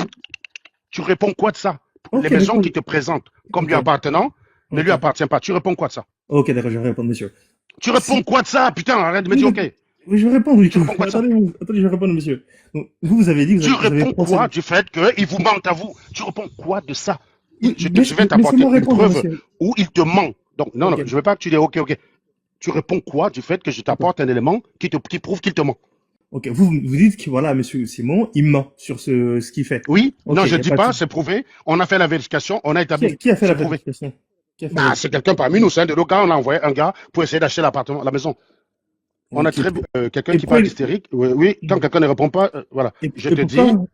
tu réponds quoi de ça? Les Ok, maisons d'accord. qui te présentent comme lui Ok. appartenant ne lui Ok. appartiennent pas. Tu réponds quoi de ça? Ok, d'accord, je vais répondre, monsieur. Tu réponds Si. quoi de ça? Putain, arrête de me Oui, dire d'accord. OK. Oui, je vais répondre, du Tu coup. réponds quoi de ça? Attendez, je vais répondre, monsieur. Donc, vous avez dit que Tu vous avez réponds quoi procédé. du fait qu'il vous mente à vous? Tu réponds quoi de ça? Oui, Je vais t'apporter laissez-moi une répondre, preuve monsieur. où il te ment. Donc, non, Ok, je ne veux pas que tu dises OK. Tu réponds quoi du fait que je d'accord. t'apporte un élément qui prouve qu'il te ment? Ok, vous dites que voilà, monsieur Simon, il ment sur ce qu'il fait. Oui, Ok, non, il je n'y ne a dis pas de pas, souci. c'est prouvé. On a fait la vérification, on a établi. Qui a fait la C'est prouvé. vérification? Qui a fait la Bah, c'est vérification? quelqu'un parmi nous, c'est un de nos gars, on a envoyé un gars pour essayer d'acheter l'appartement, la maison. On a Ok, quelqu'un et qui pourquoi, parle d'hystérique. Oui, oui, quand quelqu'un ne répond pas, voilà. Je et te dis, pourquoi,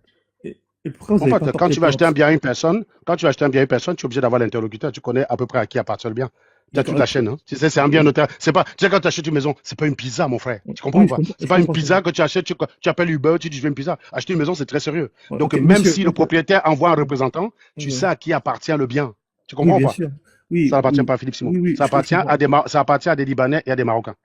et pourquoi vous en n'avez pas fait, quand porté tu vas acheter un plainte? bien à une personne, tu es obligé d'avoir l'interlocuteur. Tu connais à peu près à qui appartient le bien. Tu as toute D'accord. la chaîne, hein. Tu sais, c'est un bien notaire. C'est pas, tu sais, quand tu achètes une maison, c'est pas une pizza, mon frère. Tu comprends Oui, ou pas? C'est je pas une comprends. pizza que tu achètes, tu appelles Uber, tu dis je veux une pizza. Acheter une maison, c'est très sérieux. Ouais, Donc, ok, même monsieur, si le propriétaire envoie un représentant, tu sais ok. à qui appartient le bien. Tu Oui, comprends ou bien pas? sûr. Ça Oui, n'appartient oui, pas à Philippe Simon. oui, Ça je appartient comprends. ça appartient à des Libanais et à des Marocains.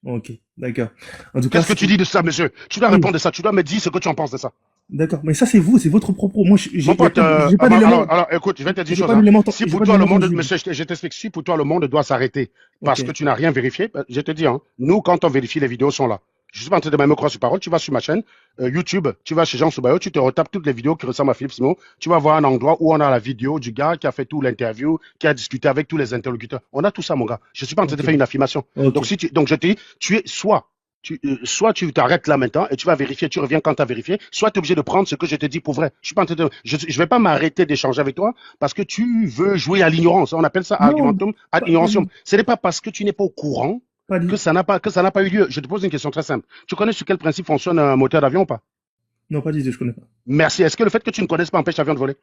Ok, d'accord. En tout cas, Qu'est-ce que tu dis de ça, monsieur? Tu dois oui, répondre de ça. Tu dois me dire ce que tu en penses de ça. d'accord. Mais ça, c'est vous, c'est votre propos. Moi, Mon pote, j'ai pas d'éléments, écoute, je vais te dire une j'ai chose, pas hein. d'éléments, Si j'ai pour pas toi le d'éléments monde, tangibles. monsieur, je t'explique, si pour toi le monde doit s'arrêter Ok, parce que tu n'as rien vérifié, je te dis, hein, nous, quand on vérifie, les vidéos sont là. Je suis pas en train de me croire sur parole, tu vas sur ma chaîne, YouTube, tu vas chez Jean Soubayo, tu te retapes toutes les vidéos qui ressemblent à Philippe Simon, tu vas voir un endroit où on a la vidéo du gars qui a fait tout l'interview, qui a discuté avec tous les interlocuteurs. On a tout ça, mon gars. Je suis pas en train de ok, faire une affirmation. ok, Donc je te dis, tu es soit tu t'arrêtes là maintenant et tu vas vérifier, tu reviens quand tu as vérifié, soit tu es obligé de prendre ce que je te dis pour vrai. Je suis pas en train de, je vais pas m'arrêter d'échanger avec toi parce que tu veux jouer à l'ignorance. On appelle ça non, argumentum ad pas ignorantium. du, Ce n'est pas parce que tu n'es pas au courant pas du, que ça n'a pas eu lieu. Je te pose une question très simple. Tu connais sur quel principe fonctionne un moteur d'avion ou pas? non, pas du tout, je connais pas. Merci. Est-ce que le fait que tu ne connaisses pas empêche l'avion de voler?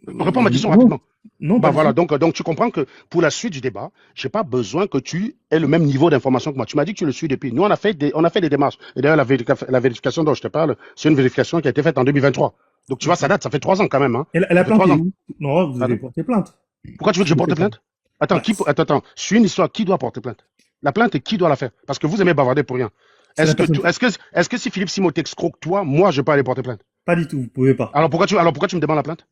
Réponds à ma question Non, rapidement. non, pas Bah du voilà, tout. donc tu comprends que pour la suite du débat, j'ai pas besoin que tu aies le même niveau d'information que moi. Tu m'as dit que tu le suis depuis. Nous, on a fait des démarches. Et d'ailleurs, la vérification dont je te parle, c'est une vérification qui a été faite en 2023. Donc tu vois, Ok. ça fait 3 ans quand même, hein. Et la Ça fait plainte trois est ans. où? Non, vous avez Pardon? porté plainte. Pourquoi tu veux que je Je sais porte pas. plainte? Attends, Bah, suis une histoire. Qui doit porter plainte? La plainte, qui doit la faire? Parce que vous aimez bavarder pour rien. c'est la personne. Est-ce que si Philippe Simon t'escroque toi, moi, je peux aller porter plainte? Pas du tout, vous pouvez pas. Alors pourquoi tu me demandes la plainte?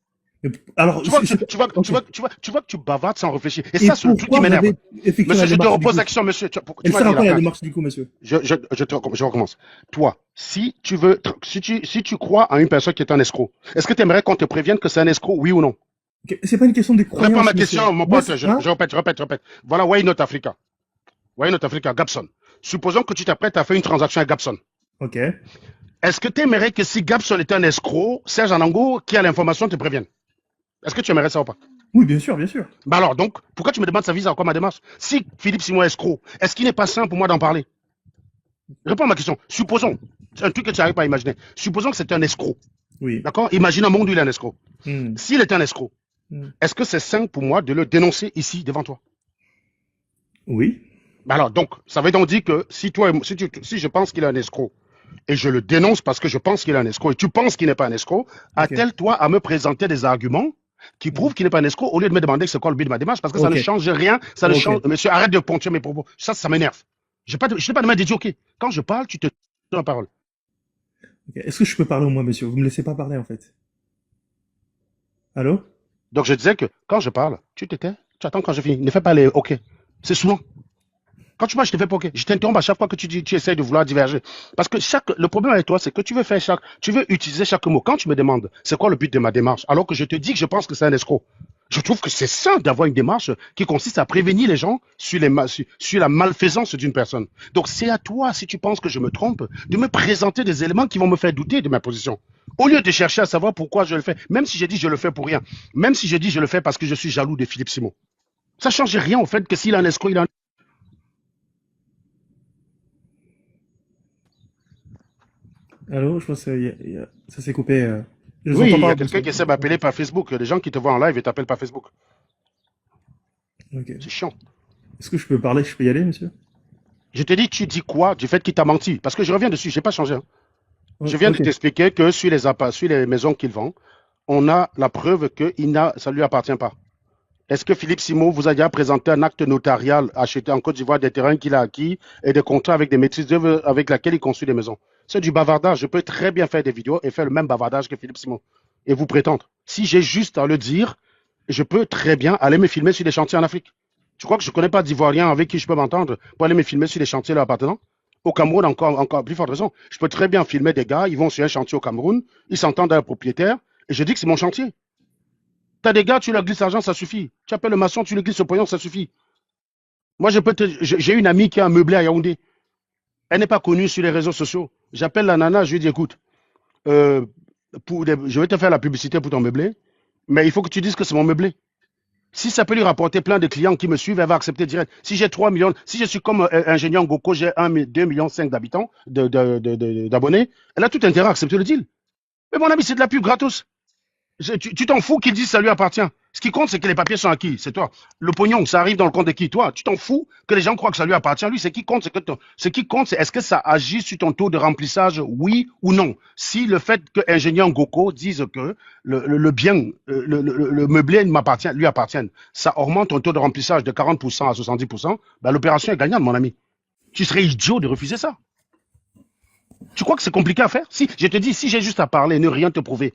Alors, ok. Tu vois que tu bavardes sans réfléchir. Et Et ça, c'est le truc qui pourquoi vous m'énerve. avez effectué Monsieur, la je te démarche du repose coup? la question, monsieur. Tu Elle m'as sert dit à la quoi la plainte. démarche du coup, monsieur? Je recommence. Toi, si tu veux, si tu crois à une personne qui est un escroc, est-ce que tu aimerais qu'on te prévienne que c'est un escroc, oui ou non? Ok, c'est pas une question de Réponds à ma croyance, monsieur. question, mon Moi, pote. hein? Je répète. Voilà, Why Not Africa? Why Not Africa, Gabson. Supposons que tu t'apprêtes à faire une transaction avec Gabson. Ok. Est-ce que tu aimerais que si Gabson est un escroc, Serge Anango, qui a l'information, te prévienne? Est-ce que tu aimerais ça ou pas? Oui, bien sûr, bien sûr. Bah alors, donc, pourquoi tu me demandes ça vise à quoi ma démarche? Si Philippe Simon est escroc, est-ce qu'il n'est pas simple pour moi d'en parler? Réponds à ma question. Supposons, c'est un truc que tu n'arrives pas à imaginer. Supposons que c'est un escroc. Oui. D'accord? Imagine un monde où il est un escroc. Hmm. S'il est un escroc, Hmm. est-ce que c'est simple pour moi de le dénoncer ici devant toi? Oui. Bah alors, donc, ça veut donc dire que si je pense qu'il est un escroc et je le dénonce parce que je pense qu'il est un escroc et tu penses qu'il n'est pas un escroc, Ok. attelle-toi à me présenter des arguments qui prouvent qu'il n'est pas un escroc au lieu de me demander c'est quoi le but de ma démarche parce que ça ne Ok. change rien, ça ne Ok. change. Monsieur, arrête de ponctuer mes propos. Ça m'énerve. Je n'ai pas de mal de dire OK. Quand je parle, tu te donnes la parole. Ok. Est-ce que je peux parler au moins, monsieur? Vous me laissez pas parler, en fait. Allô? Donc, je disais que quand je parle, tu t'étais, tu attends quand je finis. Ne fais pas les OK. C'est souvent. Quand tu vois, je te fais poker. Je t'interromps à chaque fois que tu essaies de vouloir diverger. Parce que le problème avec toi, c'est que tu veux utiliser chaque mot. Quand tu me demandes, c'est quoi le but de ma démarche, alors que je te dis que je pense que c'est un escroc. Je trouve que c'est sain d'avoir une démarche qui consiste à prévenir les gens sur la malfaisance d'une personne. Donc, c'est à toi, si tu penses que je me trompe, de me présenter des éléments qui vont me faire douter de ma position. Au lieu de chercher à savoir pourquoi je le fais, même si j'ai dit je le fais pour rien, même si je dis je le fais parce que je suis jaloux de Philippe Simon. Ça ne change rien au fait que s'il a un escroc, il a un... Allô, je pense que ça s'est coupé. Je vous Oui, entends il y pas, a quelqu'un monsieur. qui essaie de m'appeler par Facebook. Les gens qui te voient en live et t'appellent par Facebook. Ok. C'est chiant. Est-ce que je peux parler? Je peux y aller, monsieur? Je te dis, tu dis quoi du fait qu'il t'a menti? Parce que je reviens dessus, je n'ai pas changé. Hein. Je viens de Ok. t'expliquer que sur les maisons qu'il vend, on a la preuve que ça ne lui appartient pas. Est-ce que Philippe Simon vous a déjà présenté un acte notarial acheté en Côte d'Ivoire des terrains qu'il a acquis et des contrats avec des maîtrises d'œuvre avec lesquels il construit des maisons? C'est du bavardage. Je peux très bien faire des vidéos et faire le même bavardage que Philippe Simon et vous prétendre. Si j'ai juste à le dire, je peux très bien aller me filmer sur des chantiers en Afrique. Tu crois que je ne connais pas d'Ivoiriens avec qui je peux m'entendre pour aller me filmer sur des chantiers leur appartenant? Au Cameroun, encore plus forte raison. Je peux très bien filmer des gars, ils vont sur un chantier au Cameroun, ils s'entendent à un propriétaire et je dis que c'est mon chantier. T'as des gars, tu leur glisses l'argent, ça suffit. Tu appelles le maçon, tu lui glisses le pognon, ça suffit. Moi, j'ai une amie qui a un meublé à Yaoundé. Elle n'est pas connue sur les réseaux sociaux. J'appelle la nana, je lui dis, écoute, euh, je vais te faire la publicité pour ton meublé, mais il faut que tu dises que c'est mon meublé. Si ça peut lui rapporter plein de clients qui me suivent, elle va accepter direct. Si j'ai 3 millions, si je suis comme ingénieur Goko, j'ai 2,5 millions d'habitants, d'abonnés, elle a tout intérêt à accepter le deal. Mais mon ami, c'est de la pub gratos. Tu t'en fous qu'ils disent que ça lui appartient. Ce qui compte, c'est que les papiers sont à qui? C'est toi. Le pognon, ça arrive dans le compte de qui? Toi. Tu t'en fous que les gens croient que ça lui appartient. Lui, ce qui compte, c'est est-ce que ça agit sur ton taux de remplissage, oui ou non? Si le fait que ingénieur Goko dise que le bien, le meublé lui appartient, ça augmente ton taux de remplissage de 40% à 70%, ben, l'opération est gagnante, mon ami. Tu serais idiot de refuser ça. Tu crois que c'est compliqué à faire? Si, je te dis, si j'ai juste à parler, ne rien te prouver,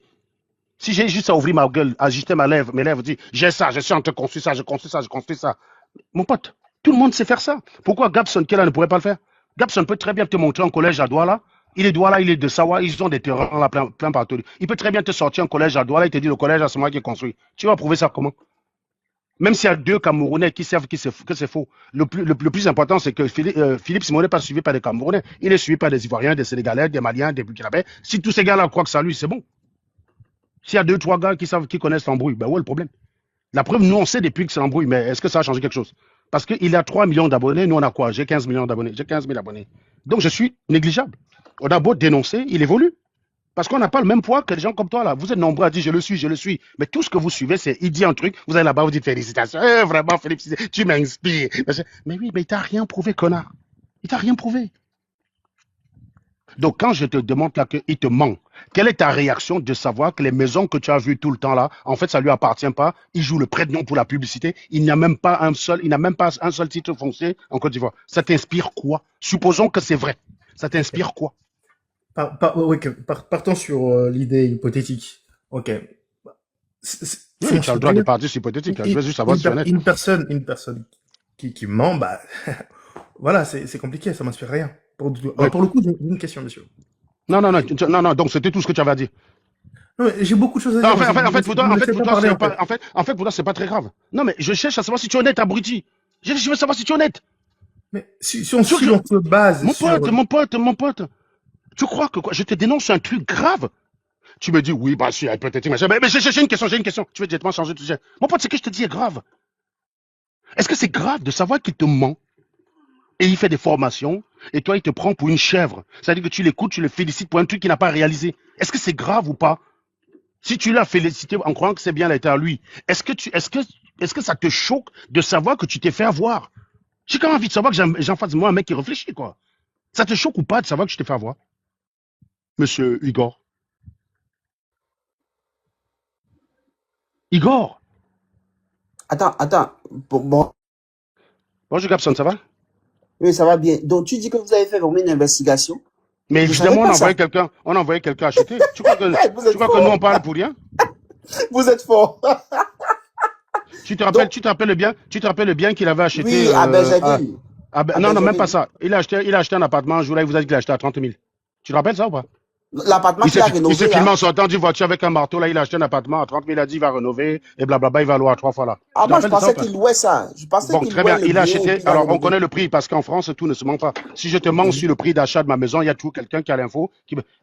si j'ai juste à ouvrir ma gueule, à ajuster mes lèvres, dire j'ai ça, je suis en train de construire ça, je construis ça. Mon pote, tout le monde sait faire ça. Pourquoi Gabson Kella ne pourrait pas le faire? Gabson peut très bien te montrer un collège à Douala. Il est Douala, il est de Sawa, ils ont des terrains là plein partout. Il peut très bien te sortir un collège à Douala et te dire le collège, c'est moi qui ai construit. Tu vas prouver ça comment? Même s'il y a deux Camerounais qui savent que c'est faux. Le plus important, c'est que Philippe Simon n'est pas suivi par des Camerounais. Il est suivi par des Ivoiriens, des Sénégalais, des Maliens, des Burkinabés. Si tous ces gars-là croient que ça lui, c'est bon. S'il y a deux, trois gars qui connaissent l'embrouille, ben où est le problème? La preuve, nous, on sait depuis que c'est l'embrouille, mais est-ce que ça a changé quelque chose? Parce qu'il a 3 millions d'abonnés, nous, on a quoi? J'ai 15 millions d'abonnés, j'ai 15 000 abonnés. Donc, je suis négligeable. On a beau dénoncer, il évolue. Parce qu'on n'a pas le même poids que les gens comme toi, là. Vous êtes nombreux à dire je le suis, je le suis. Mais tout ce que vous suivez, c'est il dit un truc, vous allez là-bas, vous dites félicitations. Vraiment, Philippe, tu m'inspires. Mais oui, mais il t'a rien prouvé, connard. Il t'a rien prouvé. Donc, quand je te demande là qu'il te ment, quelle est ta réaction de savoir que les maisons que tu as vues tout le temps là, en fait, ça lui appartient pas. Il joue le prête-nom pour la publicité. Il n'a même pas un seul titre foncier en Côte d'Ivoire. Ça t'inspire quoi? Supposons que c'est vrai. Ça t'inspire quoi? Partons sur l'idée hypothétique. Ok. Ça Oui, tu as le droit de rien. partir sur hypothétique. Je veux juste savoir si tu es honnête. Une personne qui ment, bah, voilà, c'est compliqué, ça m'inspire rien. Pour Oui. le coup, j'ai une question, monsieur. Non, donc c'était tout ce que tu avais à dire. Non, mais j'ai beaucoup de choses à Non, dire. pour toi, c'est pas très grave. Non, mais je cherche à savoir si tu es honnête, abruti. Je veux savoir si tu es honnête. Mais si on se base Mon pote, tu crois que quoi? Je te dénonce un truc grave. Tu me dis, oui, bah, si, hypothétique, machin. Mais j'ai une question. Tu veux directement changer de sujet. Mon pote, ce que je te dis est grave. Est-ce que c'est grave de savoir qu'il te ment? Et il fait des formations, et toi, il te prend pour une chèvre. C'est-à-dire que tu l'écoutes, tu le félicites pour un truc qu'il n'a pas réalisé. Est-ce que c'est grave ou pas? Si tu l'as félicité en croyant que c'est bien l'état à lui, est-ce que ça te choque de savoir que tu t'es fait avoir? J'ai quand même envie de savoir que j'en fasse moi un mec qui réfléchit, quoi. Ça te choque ou pas de savoir que tu t'es fait avoir? Monsieur Igor. Igor. Attends. Bon, Bonjour Gabson, ça va? oui, ça va bien. Donc, tu dis que vous avez fait vraiment une investigation. Mais Je savais évidemment, pas ça. on a envoyé quelqu'un acheter. Tu crois Vous que êtes nous fort. on parle pour rien? Vous êtes fort. Tu te Donc, rappelles le bien qu'il avait acheté oui, à Benjamin. Ah ben, à non, non, même pas Benjamin. ça. Il a acheté un appartement un jour là, il vous a dit qu'il a acheté à 30 000. Tu te rappelles ça ou pas? L'appartement qu'il a Il s'est rénové filmé là. en sortant d'une voiture avec un marteau là, il a acheté un appartement à 30 000, il a dit il va rénover et blablabla, il va louer à 3 fois là. Ah, Tu te moi, je rappelles de ça ou pensais pas? qu'il louait ça. Je pensais Bon, qu'il très louait bien. le Il a bien et acheté. puis il a Alors, on rénové. connaît le prix parce qu'en France, tout ne se ment pas. Si je te mens Mhm. sur le prix d'achat de ma maison, il y a toujours quelqu'un qui a l'info.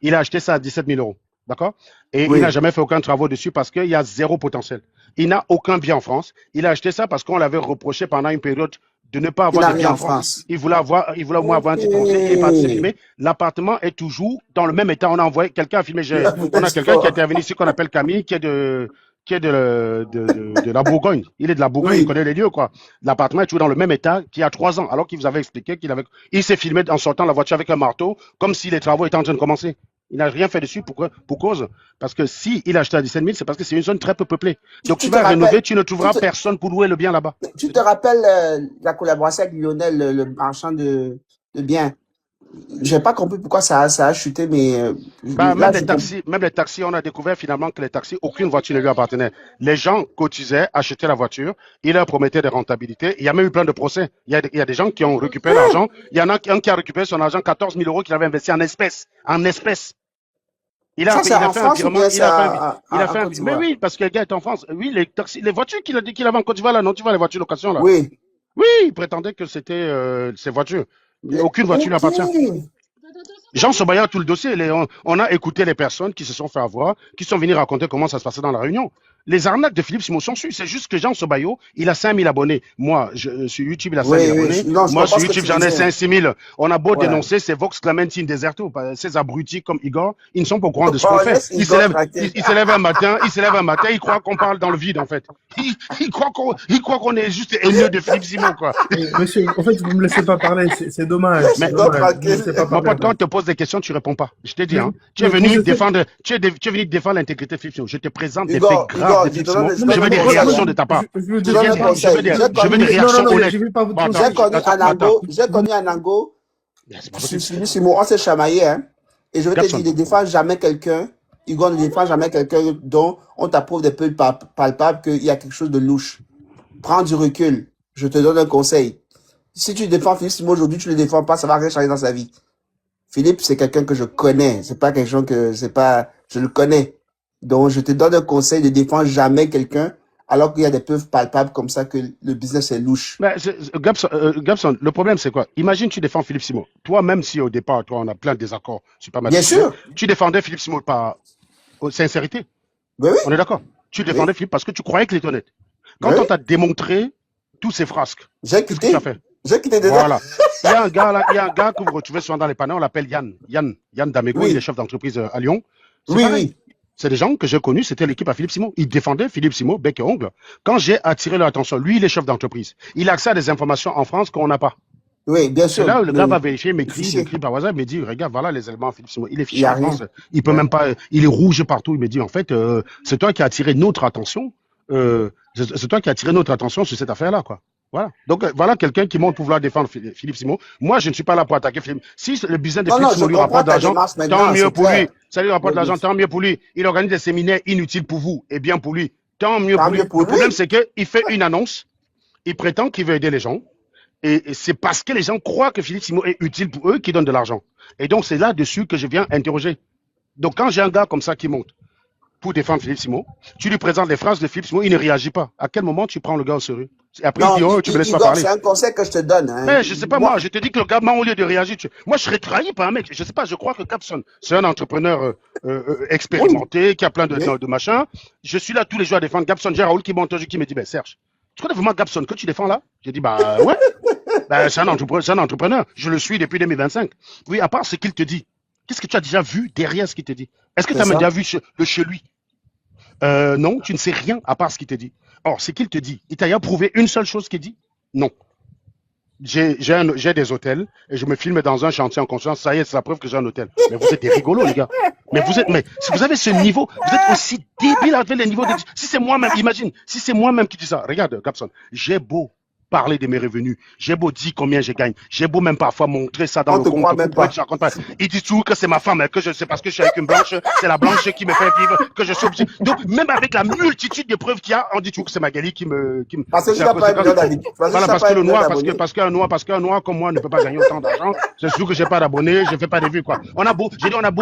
Il a acheté ça à 17 000 euros. D'accord? Et il n'a Oui, jamais fait aucun travaux dessus parce qu'il y a zéro potentiel. Il n'a aucun bien en France. Il a acheté ça parce qu'on l'avait reproché pendant une période de ne pas il avoir n'a de rien bien en en France. France. Il voulait au moins avoir un Ok. petit foncier. Il est parti se filmer. L'appartement est toujours dans le même état. On a envoyé quelqu'un à filmer. On a N'est-ce quelqu'un qui est pas? intervenu ici qu'on appelle Camille, qui est de la Bourgogne. Il est de la Bourgogne, il Oui. connaît les lieux, quoi. L'appartement est toujours dans le même état qu'il y a 3 ans, alors qu'il vous avait expliqué il s'est filmé en sortant la voiture avec un marteau, comme si les travaux étaient en train de commencer. Il n'a rien fait dessus pour cause. Parce que si il a acheté à 17 000, c'est parce que c'est une zone très peu peuplée. Donc Tu tu te vas rénover, rappelles, tu ne tu trouveras te, personne pour louer le bien là-bas. tu te rappelles la collaboration avec Lionel, le marchand de biens. J'ai pas compris pourquoi ça a chuté, mais Bah, là, je comprends. même les taxis, on a découvert finalement que les taxis, aucune voiture ne lui appartenait. Les gens cotisaient, achetaient la voiture, il leur promettait des rentabilités. Il y a même eu plein de procès. Il y a des gens qui ont récupéré l'argent. Il y en a un qui a récupéré son argent, 14 000 euros qu'il avait investi en espèces. En espèces. Ça, c'est Il a en fait un France ou virement, bien c'est en Côte mais d'Ivoire? oui, parce que le gars est en France. Oui, les taxis, les voitures qu'il a dit qu'il avait en Côte d'Ivoire, là, non, tu vois, les voitures de location, là. Oui. Oui, il prétendait que c'était ses voitures. Mais aucune voiture lui Ok. appartient. Jean Sobaya, tout le dossier, on a écouté les personnes qui se sont fait avoir, qui sont venues raconter comment ça se passait dans la réunion. Les arnaques de Philippe Simon sont sues. C'est juste que Jean Sobayo, il a 5 000 abonnés. Moi, sur YouTube, il a 5 Oui, 000 oui. abonnés. Non, je Moi, comprends sur ce que YouTube, tu j'en ai disais. 5 6 000. On a beau Ouais. dénoncer ces Vox Clementine Deserto, ces abrutis comme Igor, ils ne sont pas au courant de ce qu'on Oh, fait. laisse Igor tranquille. Ils se lèvent un matin, ils croient qu'on parle dans le vide, en fait. Ils croient qu'on est juste haineux de Philippe Simon, quoi. Monsieur, en fait, vous me laissez pas parler, c'est dommage, Laisse c'est Mais Igor dommage. Vous me tranquille. laissez pas mon parler, en pote, quand on fait. te pose des questions, tu réponds pas. Je t'ai dit, Mais, hein. Tu es mais venu vous êtes... défendre, tu es venu défendre l'intégrité de Philippe Simon. Je te présente des faits Igor, graves Igor, de Philippe Simon. Non, mais Je veux des moi, réactions de ta part. je veux je te donne un conseil. Je veux des non, non, réactions non, honnêtes. je vais pas vous Bon, poser. J'ai connu Anango, C'est pas possible. Philippe Simon, on s'est chamaillé, hein. Et je vais te dire, Gabson. ne défend jamais quelqu'un. Igor ne défend jamais quelqu'un dont on t'approuve des preuves palpables qu'il y a quelque chose de louche. Prends du recul. Je te donne un conseil. Si tu défends Philippe Simon aujourd'hui, tu ne le défends pas, ça va rien changer dans sa vie. Philippe, c'est quelqu'un que je connais. C'est pas quelqu'un je le connais. Donc, je te donne un conseil de défendre jamais quelqu'un alors qu'il y a des preuves palpables comme ça que le business est louche. Mais Gabson, le problème, c'est quoi? Imagine, tu défends Philippe Simon. Toi, même si au départ, toi, on a plein de désaccords sur pas mal de Bien sujets, sûr. tu défendais Philippe Simon par sincérité. Oui, On est d'accord? Tu oui, défendais Philippe parce que tu croyais qu'il était honnête. Quand oui. on t'a démontré tous ces frasques, J'ai qu'est-ce que tu as quitté. fait? J'ai quitté déjà. Voilà. Il y a un gars là, il y a un gars que vous retrouvez souvent dans les panneaux, on l'appelle Yann Damego, il est Oui, chef d'entreprise à Lyon. C'est oui, pareil. oui. C'est des gens que j'ai connus, c'était l'équipe à Philippe Simon. Ils défendaient Philippe Simon, bec et ongle. Quand j'ai attiré leur attention, lui, il est chef d'entreprise. Il a accès à des informations en France qu'on n'a pas. Oui, bien C'est sûr. là où le gars va Le vérifier, il fichier. m'écrit par WhatsApp, il me dit, regarde, voilà les éléments Philippe Simon. Il est Il n'y fiché a en France, rien. il peut Ouais. même pas, il est rouge partout. Il me dit, en fait, c'est toi qui as attiré notre attention, c'est toi qui as attiré notre attention sur cette affaire-là, quoi. Voilà. Donc, voilà quelqu'un qui montre pouvoir défendre Philippe Simon. Moi, je ne suis pas là pour attaquer Philippe. Si le business de Non, Philippe non, je Simon lui comprends rapporte de ta l'argent, démarche tant maintenant, mieux c'est pour lui. clair. Ça lui rapporte Oui, de bien l'argent, sûr. tant mieux pour lui. Il organise des séminaires inutiles pour vous et bien pour lui. Tant mieux Tant pour lui. mieux pour Le problème, lui. c'est qu'il fait une annonce, il prétend qu'il veut aider les gens. Et c'est parce que les gens croient que Philippe Simon est utile pour eux qu'ils donnent de l'argent. Et donc, c'est là-dessus que je viens interroger. Donc, quand j'ai un gars comme ça qui monte pour défendre Philippe Simon, tu lui présentes les phrases de Philippe Simon, il ne réagit pas. À quel moment tu prends le gars au sérieux? Et après, il Non, dit, oh, tu me laisses pas Igor, parler. c'est un conseil que je te donne, hein. Mais je sais pas, moi, Moi, je te dis que le gars, au lieu de réagir, moi, je serais trahi par un mec. Je sais pas, je crois que Capson, c'est un entrepreneur oui, expérimenté, qui a plein oui. de machins. Je suis là tous les jours à défendre Gabson. J'ai Raoul qui monte, qui me dit, ben Serge, tu connais vraiment Gabson que tu défends là? J'ai dit, bah ouais, ben, c'est un entrepreneur. Je le suis depuis 2025. Oui, à part ce qu'il te dit, qu'est-ce que tu as déjà vu derrière ce qu'il te dit? Est-ce que tu C'est as déjà ça. vu de chez lui? Non, tu ne sais rien à part ce qu'il te dit. Or, ce qu'il te dit, il t'a prouvé une seule chose qu'il dit? Non. J'ai des hôtels et je me filme dans un chantier en conscience. Ça y est, c'est la preuve que j'ai un hôtel. Mais vous êtes des rigolos, les gars. Mais si vous avez ce niveau, vous êtes aussi débile avec les niveaux de. Si c'est moi-même, imagine, si c'est moi-même qui dis ça. Regarde, Gabson, j'ai beau parler de mes revenus, j'ai beau dire combien je gagne, j'ai beau même parfois montrer ça dans On le te compte, croit même pour être pas. que je raconte pas. Il dit toujours que c'est ma femme, que c'est parce que je suis avec une blanche, c'est la blanche qui me fait vivre, que je suis obligé. Donc, même avec la multitude de preuves qu'il y a, on dit toujours que c'est Magali Parce que tu c'est à n'as cause, pas c'est un million quand- d'habitants. Parce que tu voilà, n'as parce pas que un le million noir, d'abonnés. parce qu'un noir comme moi ne peut pas gagner autant d'argent. C'est sûr que j'ai pas d'abonnés, je fais pas de vues, quoi. On a beau,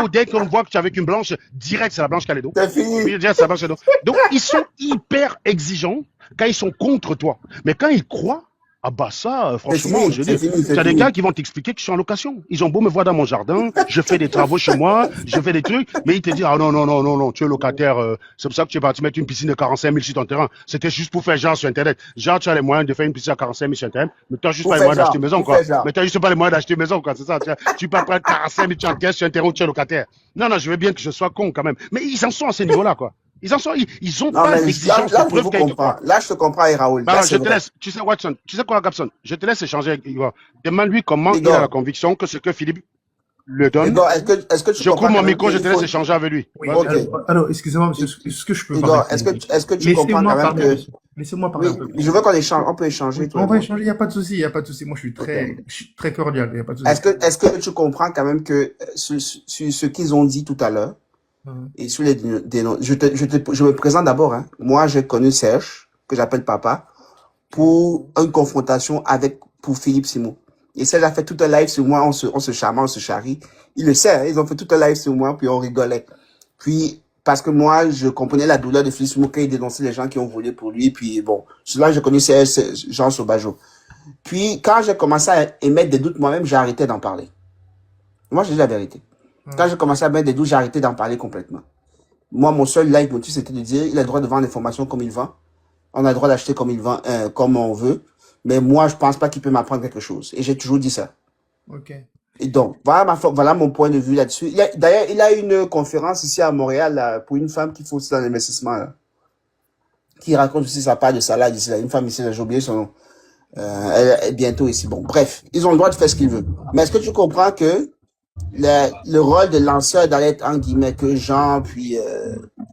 dès qu'on voit que tu es avec une blanche, direct, c'est la blanche qui a les dos. C'est fini. Oui, direct, c'est la blanche qui a les dos. Donc, ils sont hyper exigeants quand ils sont contre toi. Mais quand ils croient, ah bah ça, C'est franchement, fini. je C'est dis, fini. tu C'est as des gars fini. qui vont t'expliquer que je suis en location. Ils ont beau me voir dans mon jardin, je fais des travaux chez moi, je fais des trucs, mais ils te disent, ah non, non, non, non, non, tu es locataire, c'est pour ça que tu es parti mettre une piscine de 45 000 sur ton terrain. C'était juste pour faire genre sur Internet. Genre, tu as les moyens de faire une piscine à 45 000 sur Internet, mais tu n'as juste Pour pas les faire moyens d'acheter genre. une maison, Pour quoi. faire genre. Mais tu n'as juste pas les moyens d'acheter une maison, quoi, c'est ça. Tu peux pas prendre 45 000 sur un terrain où tu es locataire. Non, non, je veux bien que je sois con quand même. Mais ils en sont à ce niveau-là, quoi. Ils ont Non, pas mais d'exigence de là, je preuve vous quand ils te comprends. croient. Là, je te comprends, et Raoul. Bah Là, alors, c'est je te vrai. laisse. Tu sais, Watson, tu sais quoi, Gabson? Je te laisse échanger avec Igor. Demande-lui comment il a la Igor, conviction que ce que Philippe le donne. Igor, est-ce que tu Je coupe comprends mon quand même micro, je qu'il te laisse faut... échanger avec lui. Oui, Vas-y. Ok. alors, excusez-moi, monsieur, est-ce que je peux parler, Igor, s'il vous plaît? est-ce que tu comprends Laissez-moi quand même parler, que... monsieur. Laissez-moi parler Oui, un peu. je veux qu'on échange, on peut échanger, Oui, toi on et va moi. échanger, il n'y a pas de souci, il n'y a pas de souci. Moi, Ok. je suis très cordial, il n'y a pas de souci. Est-ce que tu comprends quand même que sur ce qu'ils ont dit tout à l'heure, et sur je me présente d'abord, hein. Moi, j'ai connu Serge, que j'appelle papa, pour une confrontation pour Philippe Simon. Et Serge a fait tout un live sur moi, on se charme, on se charrie. Il le sait, hein, ils ont fait tout un live sur moi, puis on rigolait. Puis, parce que moi, je comprenais la douleur de Philippe Simon quand il dénonçait les gens qui ont volé pour lui, puis bon, là, je connais Serge, Jean Saubageau. Puis, quand j'ai commencé à émettre des doutes moi-même, j'ai arrêté d'en parler. Moi, je dis la vérité. Quand j'ai commencé à mettre des doutes, j'ai arrêté d'en parler complètement. Moi, mon seul leitmotiv, c'était de dire, il a le droit de vendre l'information comme il vend. On a le droit d'acheter comme il vend, comme on veut. Mais moi, je pense pas qu'il peut m'apprendre quelque chose. Et j'ai toujours dit ça. Ok. Et donc, voilà mon point de vue là-dessus. D'ailleurs, il a une conférence ici à Montréal, là, pour une femme qui fait aussi dans l'investissement, là, qui raconte aussi sa part de salade ici, là. Une femme ici, là, j'ai oublié son nom. Elle est bientôt ici. Bon, bref, ils ont le droit de faire ce qu'ils veulent. Mais est-ce que tu comprends que le rôle de lanceur d'alerte, en guillemets, que Jean puis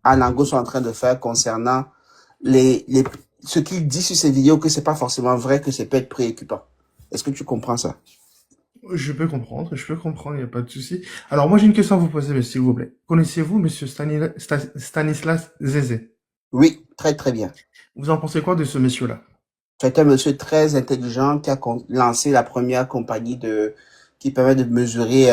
Anango sont en train de faire concernant ce qu'il dit sur ces vidéos, que c'est pas forcément vrai, que c'est peut être préoccupant. Est-ce que tu comprends ça? Je peux comprendre, il n'y a pas de souci. Alors, moi, j'ai une question à vous poser, mais s'il vous plaît. Connaissez-vous monsieur Stanislas Zézé? Oui, très très bien. Vous en pensez quoi de ce monsieur-là? C'est un monsieur très intelligent qui a lancé la première compagnie qui permet de mesurer,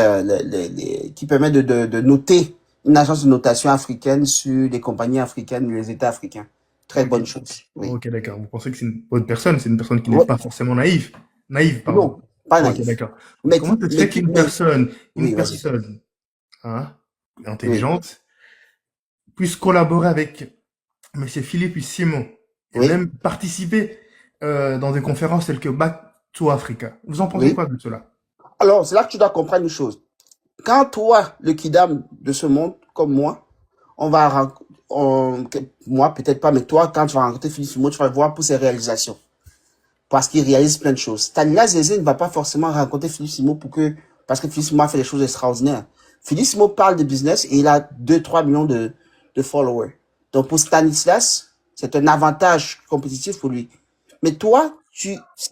qui permet de noter une agence de notation africaine sur les compagnies africaines, les États africains. Très Ok. bonne chose. Oui. Ok, d'accord. Vous pensez que c'est une bonne personne, c'est une personne qui Ouais. n'est pas forcément naïve. Naïve, pardon. Non, pas Ok, naïf. d'accord. Mais Comment se fait qu'une personne, Oui, vas-y. hein, intelligente, puisse collaborer avec monsieur Philippe Simon et Oui. même participer dans des conférences telles que Back to Africa? Vous en pensez Oui. quoi de cela? Alors, c'est là que tu dois comprendre une chose. Quand toi, le kidam de ce monde, comme moi, moi peut-être pas, mais toi, quand tu vas rencontrer Philippe Simon, tu vas le voir pour ses réalisations. Parce qu'il réalise plein de choses. Stanislas Zézé ne va pas forcément rencontrer Philippe Simon parce que Philippe Simon a fait des choses extraordinaires. Philippe Simon parle de business et il a 2-3 millions de followers. Donc pour Stanislas, c'est un avantage compétitif pour lui. Mais toi,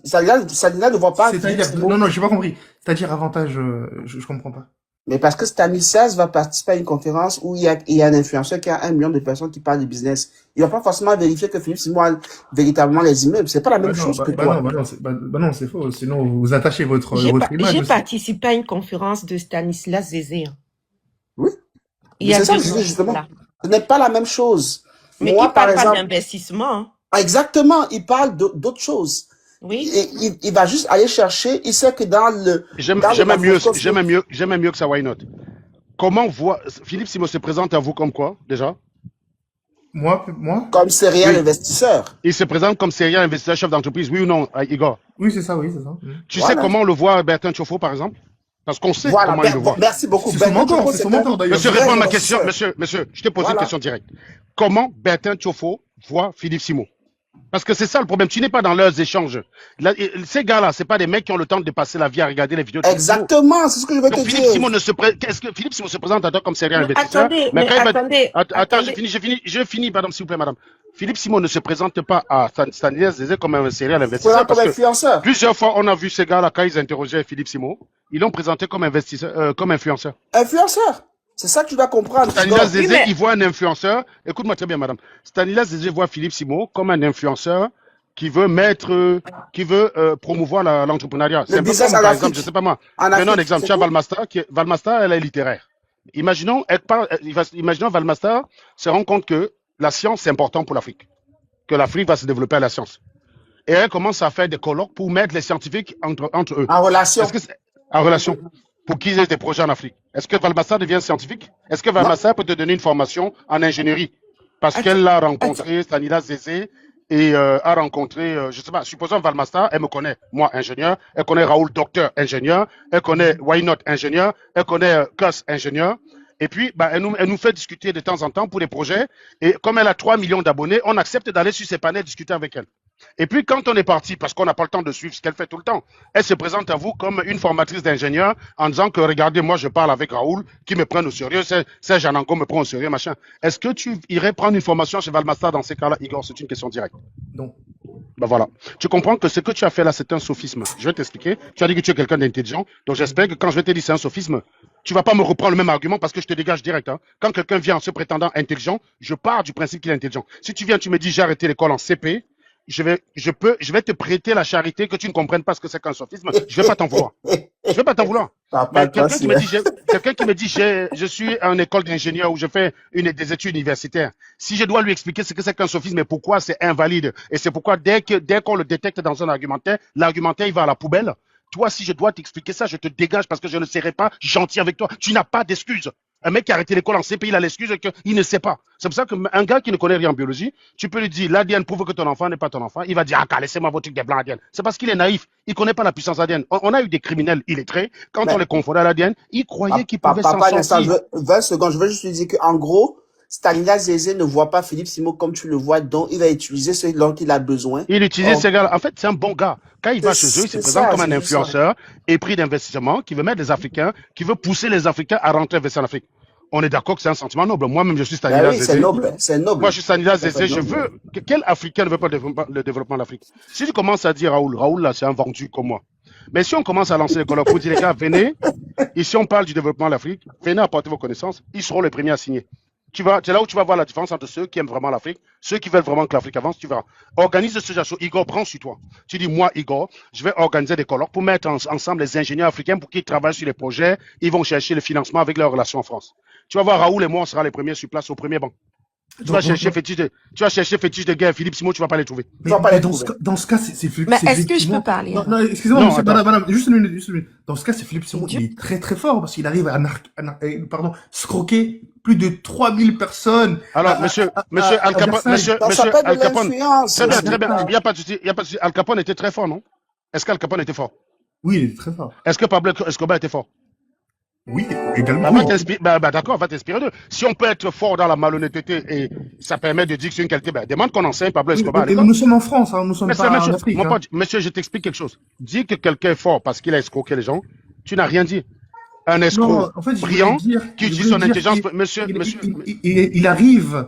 Stanislas ne voit pas Philippe C'est-à-dire, Simon. non, j'ai pas compris. C'est-à-dire avantage, je comprends pas. Mais parce que Stanislas va participer à une conférence où il y a un influenceur qui a 1 million de personnes qui parlent de business. Il va pas forcément vérifier que Philippe Simon a véritablement les immeubles. C'est pas la même chose que toi. Non, c'est faux. Sinon, vous attachez votre image. J'ai aussi. participé à une conférence de Stanislas Zézé. Oui. Il y a C'est ça, 2 je ans dis de justement. cela. Ce n'est pas la même chose. Mais Moi, il parle par pas exemple, d'investissement. Hein. exactement, il parle d'autres choses. Oui. Et il va juste aller chercher, il sait que J'aime mieux que ça, why not? Comment Philippe Simon se présente à vous comme quoi, déjà? Moi? comme serial Oui. investisseur. Il se présente comme serial investisseur, chef d'entreprise, oui ou non, Igor? Oui, c'est ça. Tu Voilà. sais comment on le voit, Bertin Chofo, par exemple? Parce qu'on sait Voilà, comment il le voit. merci beaucoup. C'est son mentor, Bertrand Chofo, d'ailleurs. Monsieur, vrai réponds à ma investisseur. question. Monsieur, je t'ai posé Voilà. une question directe. Comment Bertin Chofo voit Philippe Simon? Parce que c'est ça le problème. Tu n'es pas dans leurs échanges. Ces gars-là, c'est pas des mecs qui ont le temps de passer la vie à regarder les vidéos de Philippe Simon. Exactement, c'est ce que je veux te Donc dire. Est-ce que Philippe Simon se présente à toi comme sérieux Mais investisseur? attendez, Mais mais quand il va... attendez, Attends, attendez. je finis, madame, s'il vous plaît, madame. Philippe Simon ne se présente pas à Stanislas Zézé comme un sérieux Voilà investisseur comme parce que influenceur. plusieurs fois, on a vu ces gars-là, quand ils interrogeaient Philippe Simon, ils l'ont présenté comme investisseur, comme influenceur. Influenceur. C'est ça que tu dois comprendre, Stanislas Igor. Oui, Zézé, mais il voit un influenceur. Écoute-moi très bien, madame. Stanislas Zézé voit Philippe Simon comme un influenceur qui veut promouvoir l'entrepreneuriat. C'est Le un peu business comme, en par exemple, Afrique. je sais pas moi. En Maintenant, un Afrique, exemple, c'est tu as tout. Valmasta, Valmasta, elle est littéraire. Imaginons Valmasta se rend compte que la science, c'est important pour l'Afrique. Que l'Afrique va se développer à la science. Et elle commence à faire des colloques pour mettre les scientifiques entre eux. En relation. Est-ce que c'est en relation pour qu'ils aient des projets en Afrique? Est-ce que Valmassa devient scientifique? Est-ce que Non. Valmassa peut te donner une formation en ingénierie? Parce attends, qu'elle a attends. rencontré Stanislas Zézé et a rencontré, je sais pas, supposons Valmassa, elle me connaît, moi ingénieur, elle connaît Raoul, docteur ingénieur, elle connaît Why Not ingénieur, elle connaît Kuss ingénieur. Et puis, bah, elle nous fait discuter de temps en temps pour des projets. Et comme elle a 3 millions d'abonnés, on accepte d'aller sur ses panels discuter avec elle. Et puis, quand on est parti, parce qu'on n'a pas le temps de suivre ce qu'elle fait tout le temps, elle se présente à vous comme une formatrice d'ingénieur en disant que, regardez, moi, je parle avec Raoul, qui me prenne au sérieux, c'est Janango me prend au sérieux, machin. Est-ce que tu irais prendre une formation chez Valmasta dans ces cas-là, Igor? C'est une question directe. Non. Ben voilà. Tu comprends que ce que tu as fait là, c'est un sophisme. Je vais t'expliquer. Tu as dit que tu es quelqu'un d'intelligent. Donc j'espère que quand je vais te dire c'est un sophisme, tu vas pas me reprendre le même argument parce que je te dégage direct. Hein. Quand quelqu'un vient en se prétendant intelligent, je pars du principe qu'il est intelligent. Si tu viens, tu me dis j'ai arrêté l'école en CP, je vais te prêter la charité que tu ne comprennes pas ce que c'est qu'un sophisme. Je vais pas t'en vouloir. Je vais pas t'en vouloir. Mais quelqu'un qui me dit, je suis en école d'ingénieur ou je fais des études universitaires. Si je dois lui expliquer ce que c'est qu'un sophisme et pourquoi c'est invalide, et c'est pourquoi dès qu'on le détecte dans un argumentaire, l'argumentaire, il va à la poubelle. Toi, si je dois t'expliquer ça, je te dégage parce que je ne serai pas gentil avec toi. Tu n'as pas d'excuses. Un mec qui a arrêté l'école en CP, il a l'excuse qu'il ne sait pas. C'est pour ça qu'un gars qui ne connaît rien en biologie, tu peux lui dire, l'ADN prouve que ton enfant n'est pas ton enfant. Il va dire, ah, laissez-moi votre truc des blancs ADN. C'est parce qu'il est naïf. Il ne connaît pas la puissance ADN. On a eu des criminels illettrés. Quand on les confondait à l'ADN, ils croyaient qu'ils pouvaient s'en sortir. 20 secondes, je veux juste lui dire qu'en gros, Stanislas Zézé ne voit pas Philippe Simon comme tu le vois, donc il va utiliser ce dont il a besoin. Il utilise ces gars-là. En fait, c'est un bon gars. Quand il va chez eux, il se présente comme un influenceur épris d'investissement qui veut mettre les Africains, qui veut pousser les Africains à rentrer investir en Afrique. On est d'accord que c'est un sentiment noble. Moi-même, je suis Stanislas Zézé. C'est noble, c'est noble. Moi, je suis Stanislas Zézé. Je veux quel Africain ne veut pas le développement de l'Afrique? Si tu commences à dire Raoul là, c'est un vendu comme moi. Mais si on commence à lancer les colloques, vous dire les gars, venez. Ici, on parle du développement de l'Afrique. Venez apporter vos connaissances. Ils seront les premiers à signer. C'est là où tu vas voir la différence entre ceux qui aiment vraiment l'Afrique, ceux qui veulent vraiment que l'Afrique avance, tu verras. Organise ce genre. Igor, prends sur toi. Tu dis, moi, Igor, je vais organiser des colloques pour mettre ensemble les ingénieurs africains pour qu'ils travaillent sur les projets. Ils vont chercher le financement avec leurs relations en France. Tu vas voir, Raoul et moi, on sera les premiers sur place au premier banc. Tu vas chercher fétiche de guerre, Philippe Simon, tu vas pas les trouver. Mais dans ce cas, c'est Philippe. Mais est-ce que je peux parler? Non, excusez-moi, monsieur, madame, juste une minute. Dans ce cas, c'est Philippe Simon, il est très très fort parce qu'il arrive à scroquer plus de 3000 personnes. Alors, monsieur Al Capone, très bien, il n'y a pas de souci, Al Capone était très fort, non? Est-ce qu'Al Capone était fort? Oui, il est très fort. Est-ce que Pablo Escobar était fort? Oui, également. D'accord, va t'inspirer d'eux. Si on peut être fort dans la malhonnêteté et ça permet de dire que c'est une qualité, demande qu'on enseigne Pablo Escobar. Mais nous sommes en France, hein, nous sommes pas en Afrique. Mon pote, monsieur, je t'explique quelque chose. Dis que quelqu'un est fort parce qu'il a escroqué les gens, tu n'as rien dit. Un escroc brillant qui utilise son intelligence. Monsieur. Il arrive.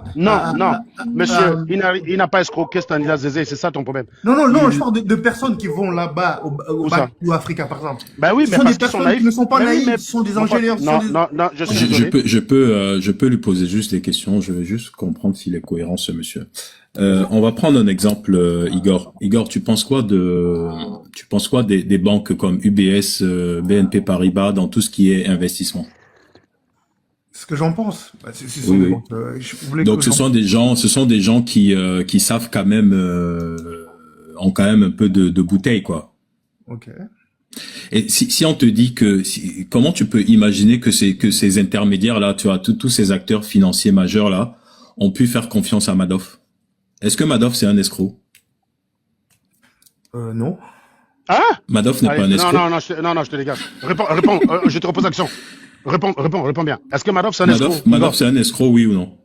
Monsieur, il n'a pas escroqué Stanislas Zézé, c'est ça ton problème. Non, je parle de personnes qui vont là-bas, au Afrique, par exemple. Ben oui, mais parce qu'ils sont naïfs. Qui ne sont pas naïfs, ce sont des ingénieurs. Non, je suis désolé. Je peux lui poser juste des questions, je veux juste comprendre s'il est cohérent, ce monsieur. On va prendre un exemple, Igor. Igor, tu penses quoi des banques comme UBS, BNP Paribas dans tout ce qui est investissement? Ce que j'en pense. Donc ce sont des gens qui savent quand même, ont quand même un peu de bouteille, quoi. Ok. Et si on te dit comment tu peux imaginer que ces intermédiaires là, tu vois, tous ces acteurs financiers majeurs là, ont pu faire confiance à Madoff? Est-ce que Madoff c'est un escroc? Non. Ah? Madoff n'est pas un escroc. Non, je te dégage. Réponds, je te repose la question. Réponds bien. Est-ce que Madoff c'est un escroc? Madoff c'est un escroc, oui ou non?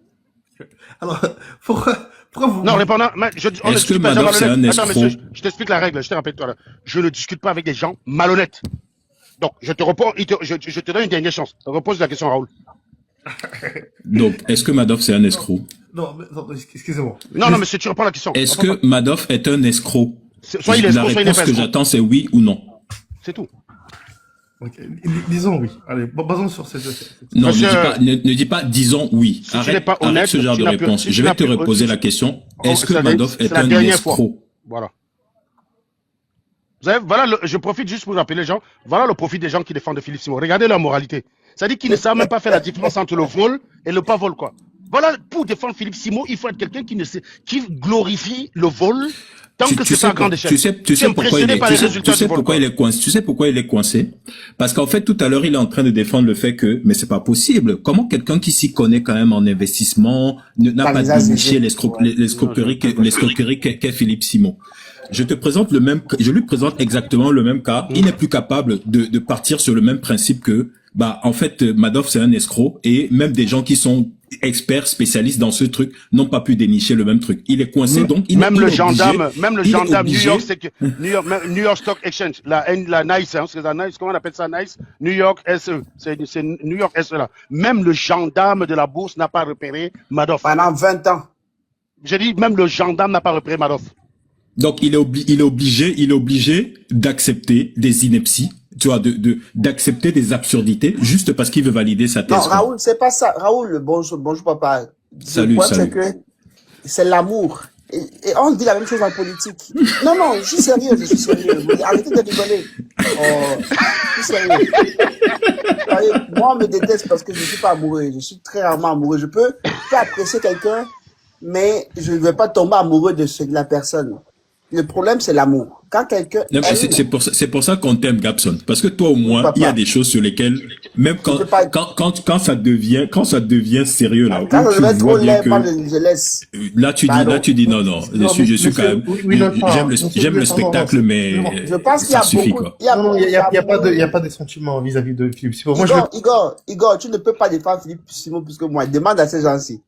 Alors, Pourquoi vous... Non, répondant, on ne Est-ce que discute pas des gens Madoff, c'est un malhonnêtes. Attends, escroc? monsieur, je t'explique la règle, je te rappelle toi là. Je ne discute pas avec des gens malhonnêtes. Donc, je te réponds, je te donne une dernière chance. Repose la question, Raoul. Donc, est-ce que Madoff, c'est un escroc? Non, excusez-moi. Non, monsieur, tu reprends la question. Est-ce que Madoff est un escroc? Soit il est La escroc, soit il n'est réponse pas que escroc. j'attends, c'est oui ou non. C'est tout. Ok, disons oui. Allez, basons sur cette... Non, Monsieur- ne dis pas disons oui. Si tu n'es pas Arrête honnête, ce genre tu de n'as plus- réponse. si Je tu vais n'as te plus- reposer la question. Est-ce que c'est la- Madoff c'est est la un dernière fois. escroc? Voilà. Vous savez, voilà, je profite juste pour rappeler les gens, voilà le profit des gens qui défendent Philippe Simon. Regardez leur moralité. C'est-à-dire qu'ils ne savent même pas faire la différence entre le vol et le pas vol, quoi. Voilà, pour défendre Philippe Simon, il faut être quelqu'un qui glorifie le vol tant que c'est pas à grande échelle. Tu sais pourquoi il impressionné est, par les résultats du vol, pourquoi quoi. il est coincé. Tu sais pourquoi il est coincé? Parce qu'en fait, tout à l'heure, il est en train de défendre le fait que, mais c'est pas possible. Comment quelqu'un qui s'y connaît quand même en investissement n'a pas déniché l'escroquerie qu'est Philippe Simon? Je lui présente exactement le même cas. Il n'est plus capable de partir sur le même principe que, en fait, Madoff, c'est un escroc et même des gens qui sont experts, spécialistes dans ce truc, n'ont pas pu dénicher le même truc. Il est coincé, donc Même le gendarme New York Stock Exchange, la NICE, hein, c'est la NICE, comment on appelle ça, NICE? New York SE, c'est New York SE là. Même le gendarme de la bourse n'a pas repéré Madoff. Pendant 20 ans. J'ai dit, même le gendarme n'a pas repéré Madoff. Donc il est obligé d'accepter des inepties, tu vois, d'accepter des absurdités juste parce qu'il veut valider sa thèse. Non, Raoul, c'est pas ça. Raoul, bonjour papa. Salut, Le problème, salut. c'est que c'est l'amour. Et on dit la même chose en politique. Non, je suis sérieux. Arrêtez de rigoler. Je suis sérieux. Moi, on me déteste parce que je ne suis pas amoureux. Je suis très rarement amoureux. Je peux apprécier quelqu'un, mais je ne vais pas tomber amoureux de la personne. Le problème, c'est l'amour. Quand quelqu'un... Non, c'est pour ça qu'on t'aime, Gabson. Parce que toi, au moins, Papa. il y a des choses sur lesquelles, même quand ça devient sérieux, là, Quand où je tu vais trop vois bien laid, que, moi, je laisse. là, tu dis, non, je suis quand même, j'aime le spectacle, mais Je pense qu'il y a ça suffit, beaucoup... quoi. Non, il y a pas de sentiments vis-à-vis de Philippe Simon. Moi, Igor, tu ne peux pas défendre Philippe Simon plus que moi. Demande à ces gens-ci.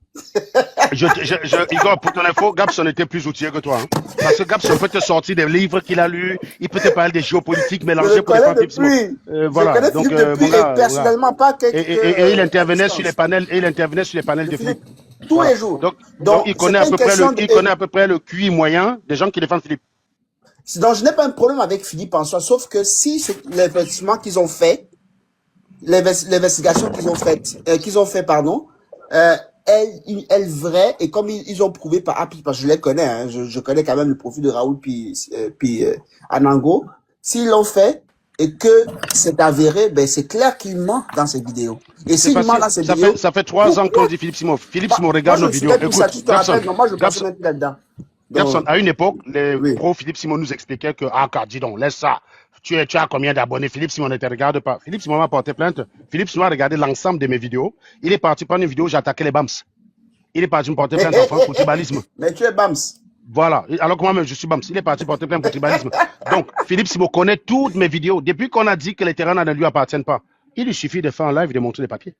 Igor, pour ton info, Gabson était plus outillé que toi. Hein. Parce que Gabson peut te sortir des livres qu'il a lus, il peut te parler des géopolitiques mélangés pour défendre Philippe Simon. Voilà. Je connais Philippe depuis, et personnellement pas quelqu'un. Et il intervenait sur les panels, de Philippe. Tous les jours. Donc il connaît à peu près le QI moyen des gens qui défendent Philippe. Donc je n'ai pas un problème avec Philippe en soi, sauf que si l'investissement qu'ils ont fait, l'investigation qu'ils ont fait, elle vraie, et comme ils ont prouvé parce que je les connais, hein, je connais quand même le profil de Raoul puis Anango, s'ils l'ont fait et que c'est avéré, ben c'est clair qu'il ment dans ses vidéos. Et s'il ment dans ses vidéos, ça fait 3 ans qu'on dit Philippe Simon. Philippe Simon regarde nos vidéos. Écoute, moi je pense même plus là-dedans. Gabson, à une époque, les pros Philippe Simon nous expliquaient que, dis donc, laisse ça. Tu as combien d'abonnés? Philippe Simon ne te regarde pas. Philippe Simon m'a porté plainte. Philippe Simon a regardé l'ensemble de mes vidéos. Il est parti prendre une vidéo, j'ai attaqué les BAMS. Il est parti me porter plainte en France pour tribalisme. Mais tu es BAMS. Voilà. Alors que moi-même, je suis BAMS. Il est parti porter plainte pour tribalisme. Donc, Philippe Simon connaît toutes mes vidéos. Depuis qu'on a dit que les terrains ne lui appartiennent pas, il lui suffit de faire un live et de montrer les papiers.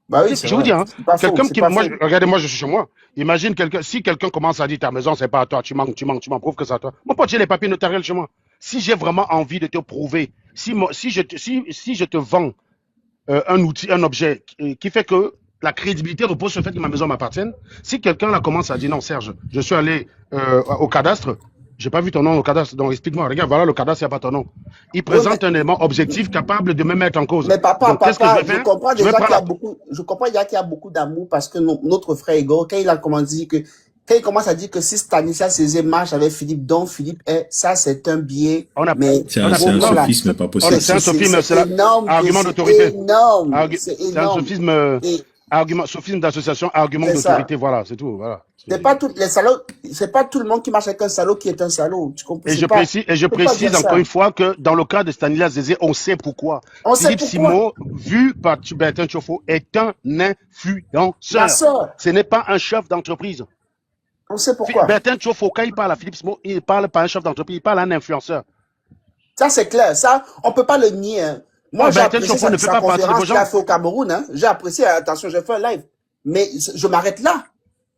Bah oui, je vous dis, hein, quelqu'un qui, regardez, moi, je suis chez moi. Imagine si quelqu'un commence à dire ta maison, c'est pas à toi, tu m'en prouves que c'est à toi. Mon pote, j'ai les papiers notariels chez moi. Si j'ai vraiment envie de te prouver, si je te vends un outil, un objet qui fait que la crédibilité repose sur le fait que ma maison m'appartienne, si quelqu'un là commence à dire non, Serge, je suis allé au cadastre, j'ai pas vu ton nom au cadastre, donc explique-moi, regarde, voilà le cadastre, il n'y a pas ton nom. Il présente un élément objectif capable de me mettre en cause. Mais papa, donc, je comprends déjà qu'il y a beaucoup d'amour parce que notre frère Igor, quand il commence à dire que si Stanislas Cézé marche avec Philippe, donc Philippe ça c'est un biais. C'est un sophisme, pas possible. C'est un sophisme, c'est l'argument d'autorité. C'est un sophisme. Sophisme d'association, argument d'autorité, voilà, c'est tout, voilà. C'est pas tous les salauds, c'est pas tout le monde qui marche avec un salaud qui est un salaud. Tu comprends? Et je précise encore une fois que dans le cas de Stanislas Zézé, on sait pourquoi. Philippe Simon, vu par Bertin Tchofo, est un influenceur. Ce n'est pas un chef d'entreprise. On sait pourquoi. Bertin Tchofo, quand il parle à Philippe Simon, il parle pas à un chef d'entreprise, il parle à un influenceur. Ça, c'est clair. Ça, on peut pas le nier, hein. Moi, j'ai apprécié sa conférence qu'il a fait au Cameroun. Hein. J'ai apprécié, attention, j'ai fait un live. Mais je m'arrête là.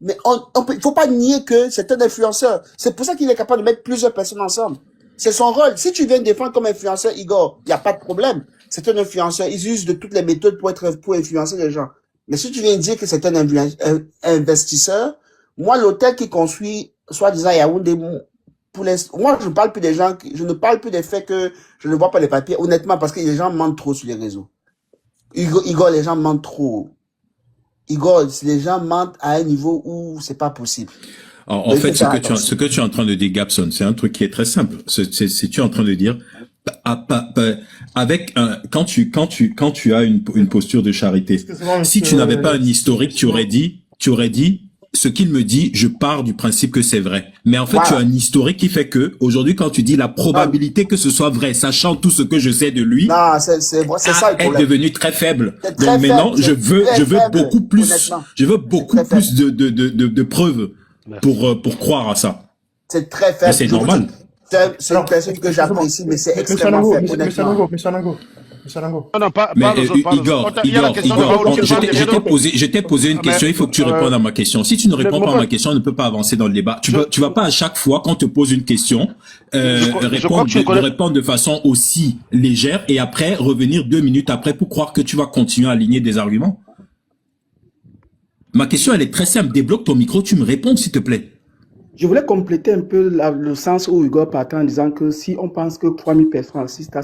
Mais il faut pas nier que c'est un influenceur. C'est pour ça qu'il est capable de mettre plusieurs personnes ensemble. C'est son rôle. Si tu viens le défendre comme influenceur, Igor, il n'y a pas de problème. C'est un influenceur. Il use de toutes les méthodes pour influencer les gens. Mais si tu viens dire que c'est un investisseur, moi, l'hôtel qui construit, soi-disant à Yaoundé, moi, je ne parle plus des gens, je ne parle plus des faits que je ne vois pas les papiers, honnêtement, parce que les gens mentent trop sur les réseaux. Igor, les gens mentent trop. Igor, les gens mentent à un niveau où c'est pas possible. Alors, en fait, ce que tu es en train de dire, Gabson, c'est un truc qui est très simple. C'est tu es en train de dire, avec quand tu as une posture de charité, si tu n'avais pas un historique, tu aurais dit, ce qu'il me dit, je pars du principe que c'est vrai. Mais en fait, tu as un historique qui fait que, aujourd'hui, quand tu dis la probabilité que ce soit vrai, sachant tout ce que je sais de lui, c'est ça le problème. Est devenu très faible. Donc maintenant, je veux beaucoup plus, de preuves pour croire à ça. C'est très faible. C'est normal. C'est une personne que j'apprécie, mais c'est extrêmement faible, honnêtement. Non, pas Igor, je t'ai posé une question, il faut que tu répondes à ma question. Si tu ne réponds pas à ma question, on ne peut pas avancer dans le débat. Tu vas pas à chaque fois, quand on te pose une question, répondre de façon aussi légère et après revenir 2 minutes après pour croire que tu vas continuer à aligner des arguments. Ma question, elle est très simple. Débloque ton micro, tu me réponds, s'il te plaît. Je voulais compléter un peu le sens où Igor partait en disant que si on pense que 3000 personnes assistent à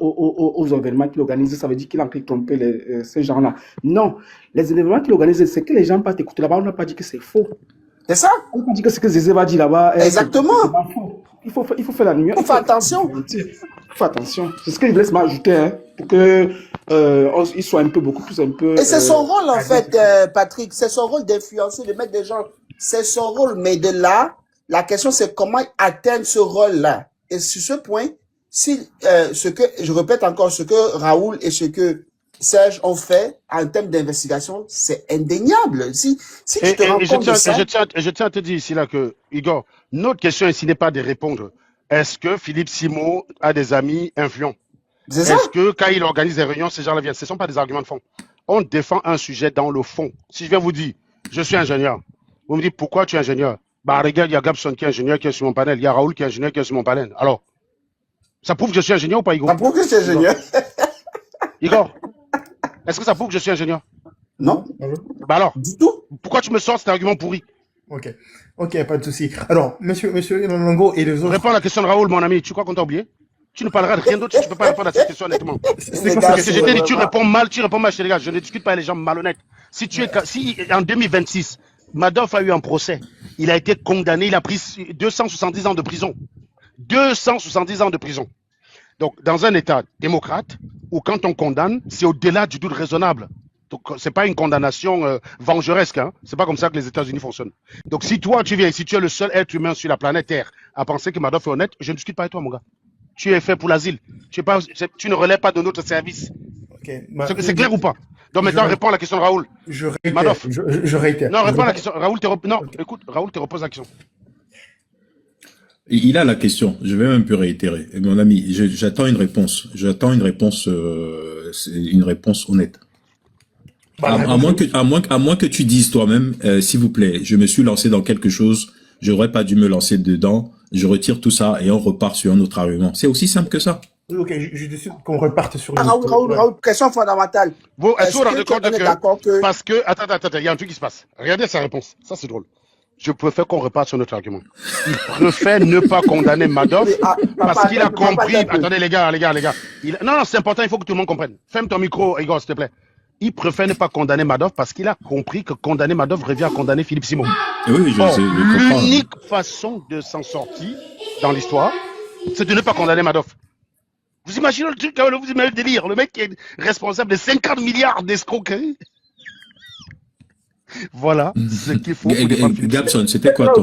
aux événements qu'il organise, ça veut dire qu'il a en train de tromper ces gens-là. Non, les événements qu'il organise, c'est que les gens partent écouter là-bas, on n'a pas dit que c'est faux. C'est ça? On n'a pas dit que ce que Zézé va dire là-bas. Exactement. Il faut faire la nuance. Il faut faire attention. Il faut faire attention. C'est ce que je voulais m'ajouter, pour que il soit beaucoup plus. Et c'est son rôle, en fait, Patrick. C'est son rôle d'influencer, de mettre des gens. C'est son rôle, mais de là, la question c'est comment atteindre ce rôle-là. Et sur ce point, je répète encore, ce que Raoul et ce que Serge ont fait en termes d'investigation, c'est indéniable. Si tu te rends compte de ça... Je tiens à te dire ici là que, Igor, notre question ici n'est pas de répondre. Est-ce que Philippe Simon a des amis influents? Est-ce que quand il organise des réunions, ces gens-là viennent? Ce ne sont pas des arguments de fond. On défend un sujet dans le fond. Si je viens vous dire, je suis ingénieur, vous me dites pourquoi tu es ingénieur? Bah regarde, il y a Gabson qui est ingénieur qui est sur mon panel, il y a Raoul qui est ingénieur qui est sur mon panel. Alors, ça prouve que je suis ingénieur ou pas, Igor? Ça prouve que je suis ingénieur. Igor, est-ce que ça prouve que je suis ingénieur? Non. Bah alors, du tout. Pourquoi tu me sors cet argument pourri? Ok, pas de souci. Alors, monsieur Longo et les autres... Réponds à la question de Raoul, mon ami. Tu crois qu'on t'a oublié? Tu ne parleras de rien d'autre si tu ne peux pas répondre à cette question honnêtement. Parce que je t'ai dit, tu réponds mal, je te regarde, je ne discute pas avec les gens malhonnêtes. Si en 2026, Madoff a eu un procès, il a été condamné, il a pris 270 ans de prison. 270 ans de prison. Donc, dans un État démocrate, où quand on condamne, c'est au-delà du doute raisonnable. Donc, c'est pas une condamnation vengeresque, hein. C'est pas comme ça que les États-Unis fonctionnent. Donc, si toi, tu viens, si tu es le seul être humain sur la planète Terre à penser que Madoff est honnête, je ne discute pas avec toi, mon gars. Tu es fait pour l'asile. Tu ne relèves pas de notre service. C'est clair ou pas? Donc maintenant, réponds à la question de Raoul. Je réitère. Madoff. Je réitère. Non, réponds à la question. Raoul, écoute, Raoul te repose la question. Il a la question. Je vais même plus réitérer. Mon ami, j'attends une réponse. J'attends une réponse honnête. À moins que tu dises toi-même, s'il vous plaît, je me suis lancé dans quelque chose, j'aurais pas dû me lancer dedans, je retire tout ça et on repart sur un autre argument. C'est aussi simple que ça. Ok, je décide qu'on reparte sur Raoul, question fondamentale. Est-ce que vous vous rendez compte que... Parce que... Attends, il y a un truc qui se passe. Regardez sa réponse. Ça, c'est drôle. Je préfère qu'on reparte sur notre argument. Il préfère ne pas condamner Madoff parce qu'il a compris... Attendez, les gars. Non, c'est important, il faut que tout le monde comprenne. Ferme ton micro, Igor, s'il te plaît. Il préfère ne pas condamner Madoff parce qu'il a compris que condamner Madoff revient à condamner Philippe Simon. Oui, je comprends. L'unique façon de s'en sortir dans l'histoire, c'est de ne pas condamner Madoff. Vous imaginez le truc, vous imaginez le délire, le mec qui est responsable de 50 milliards d'escroqueries. Voilà ce qu'il faut. Gabson, c'était quoi le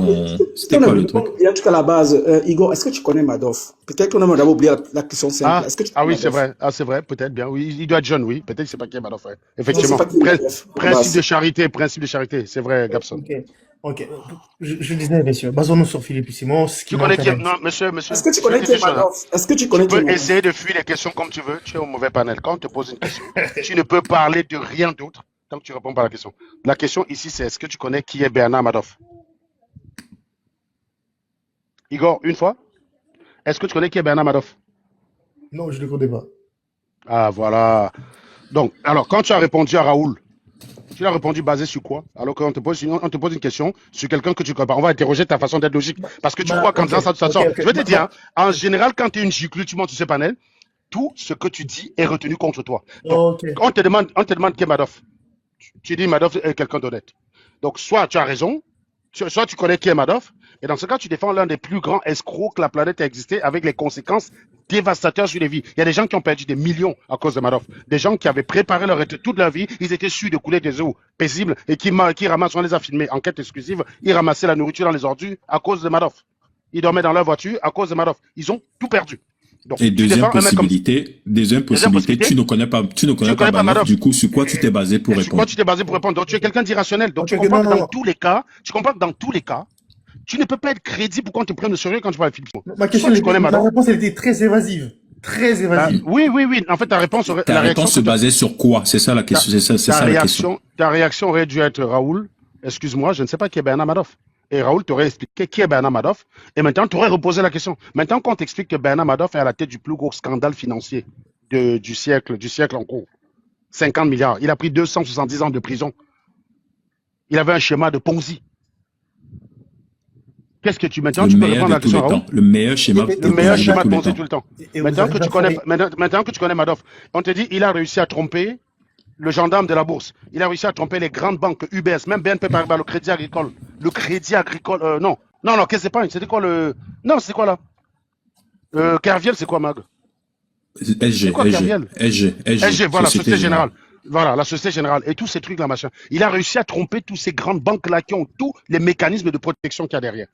truc? En tout cas, à la base, Igor, est-ce que tu connais Madoff? Peut-être qu'on a d'abord oublié la question simple. Oui, c'est vrai. C'est vrai, peut-être bien. Oui, il doit être jeune, oui. Peut-être que c'est pas qui est Madoff. Ouais. Effectivement. Principe de charité. C'est vrai, Gabson. Ok. Je disais, messieurs, basons-nous sur Philippe Simon. Tu connais qui? Non, monsieur. Est-ce que tu connais qui Madoff? Tu peux essayer de fuir les questions comme tu veux. Tu es au mauvais panel. Quand on te pose une question, tu ne peux parler de rien d'autre Tant que tu réponds pas à la question. La question ici, c'est est-ce que tu connais qui est Bernard Madoff? Igor, une fois, est-ce que tu connais qui est Bernard Madoff? Non, je ne le connais pas. Ah, voilà. Donc, alors, quand tu as répondu à Raoul, tu l'as répondu basé sur quoi? Alors qu'on te pose une question sur quelqu'un que tu connais pas. On va interroger ta façon d'être logique. Parce que tu crois qu'en Ok, disant ça ok, sort. ok. Je vais te dire, hein, en général, quand tu es une giclue, tu montes sur ce panel, tout ce que tu dis est retenu contre toi. Donc, Ok. on te demande qui est Madoff. Tu dis Madoff est quelqu'un d'honnête. Donc, soit tu as raison, soit tu connais qui est Madoff, et dans ce cas, tu défends l'un des plus grands escrocs que la planète a existé avec les conséquences dévastateurs sur les vies. Il y a des gens qui ont perdu des millions à cause de Madoff. Des gens qui avaient préparé leur retraite toute leur vie, ils étaient sûrs de couler des eaux paisibles et qui ramassent, on les a filmés, enquête exclusive, ils ramassaient la nourriture dans les ordures à cause de Madoff. Ils dormaient dans leur voiture à cause de Madoff. Ils ont tout perdu. Donc, Et tu deuxième défends un mec comme possibilité, tu ne connais pas Madoff. Madoff. Du coup, sur quoi tu t'es basé pour Et sur quoi répondre? tu t'es basé pour répondre? Donc, tu es quelqu'un d'irrationnel. Donc, Ok, tu ok, comprends non, que non, dans non. tous les cas, tu ne peux pas être crédible pour qu'on te prenne au sérieux quand tu parles de Philippe. Ma question, Soit tu connais la Madoff. réponse, elle était très évasive. Très évasive. Oui. En fait, ta réponse aurait, Ta la réaction, réponse se basait sur quoi? C'est ça la question. C'est ça la question. ta réaction aurait dû être Raoul. Excuse-moi, je ne sais pas qui est Bernard Madoff. Et Raoul t'aurait expliqué qui est Bernard Madoff. Et maintenant, tu aurais reposé la question. Maintenant qu'on t'explique que Bernard Madoff est à la tête du plus gros scandale financier du siècle en cours. 50 milliards. Il a pris 270 ans de prison. Il avait un schéma de Ponzi. Qu'est-ce que maintenant Le tu peux meilleur répondre à de la tous question, les Raoul? temps. Le meilleur schéma Et- de Le meilleur Ponzi schéma de de tous les Ponzi temps. tout le temps. Et vous Maintenant avez que pas tu connais, failli. maintenant que tu connais Madoff, on te dit il a réussi à tromper le gendarme de la bourse. Il a réussi à tromper les grandes banques, UBS, même BNP Paribas, le Crédit Agricole. Non, qu'est-ce que c'est pas? C'était quoi non, c'est quoi là? Kerviel, c'est quoi, Mag? C'est quoi Kerviel? SG, voilà, Société Générale. Voilà, la Société Générale. Et tous ces trucs-là, machin. Il a réussi à tromper tous ces grandes banques-là qui ont tous les mécanismes de protection qu'il y a derrière.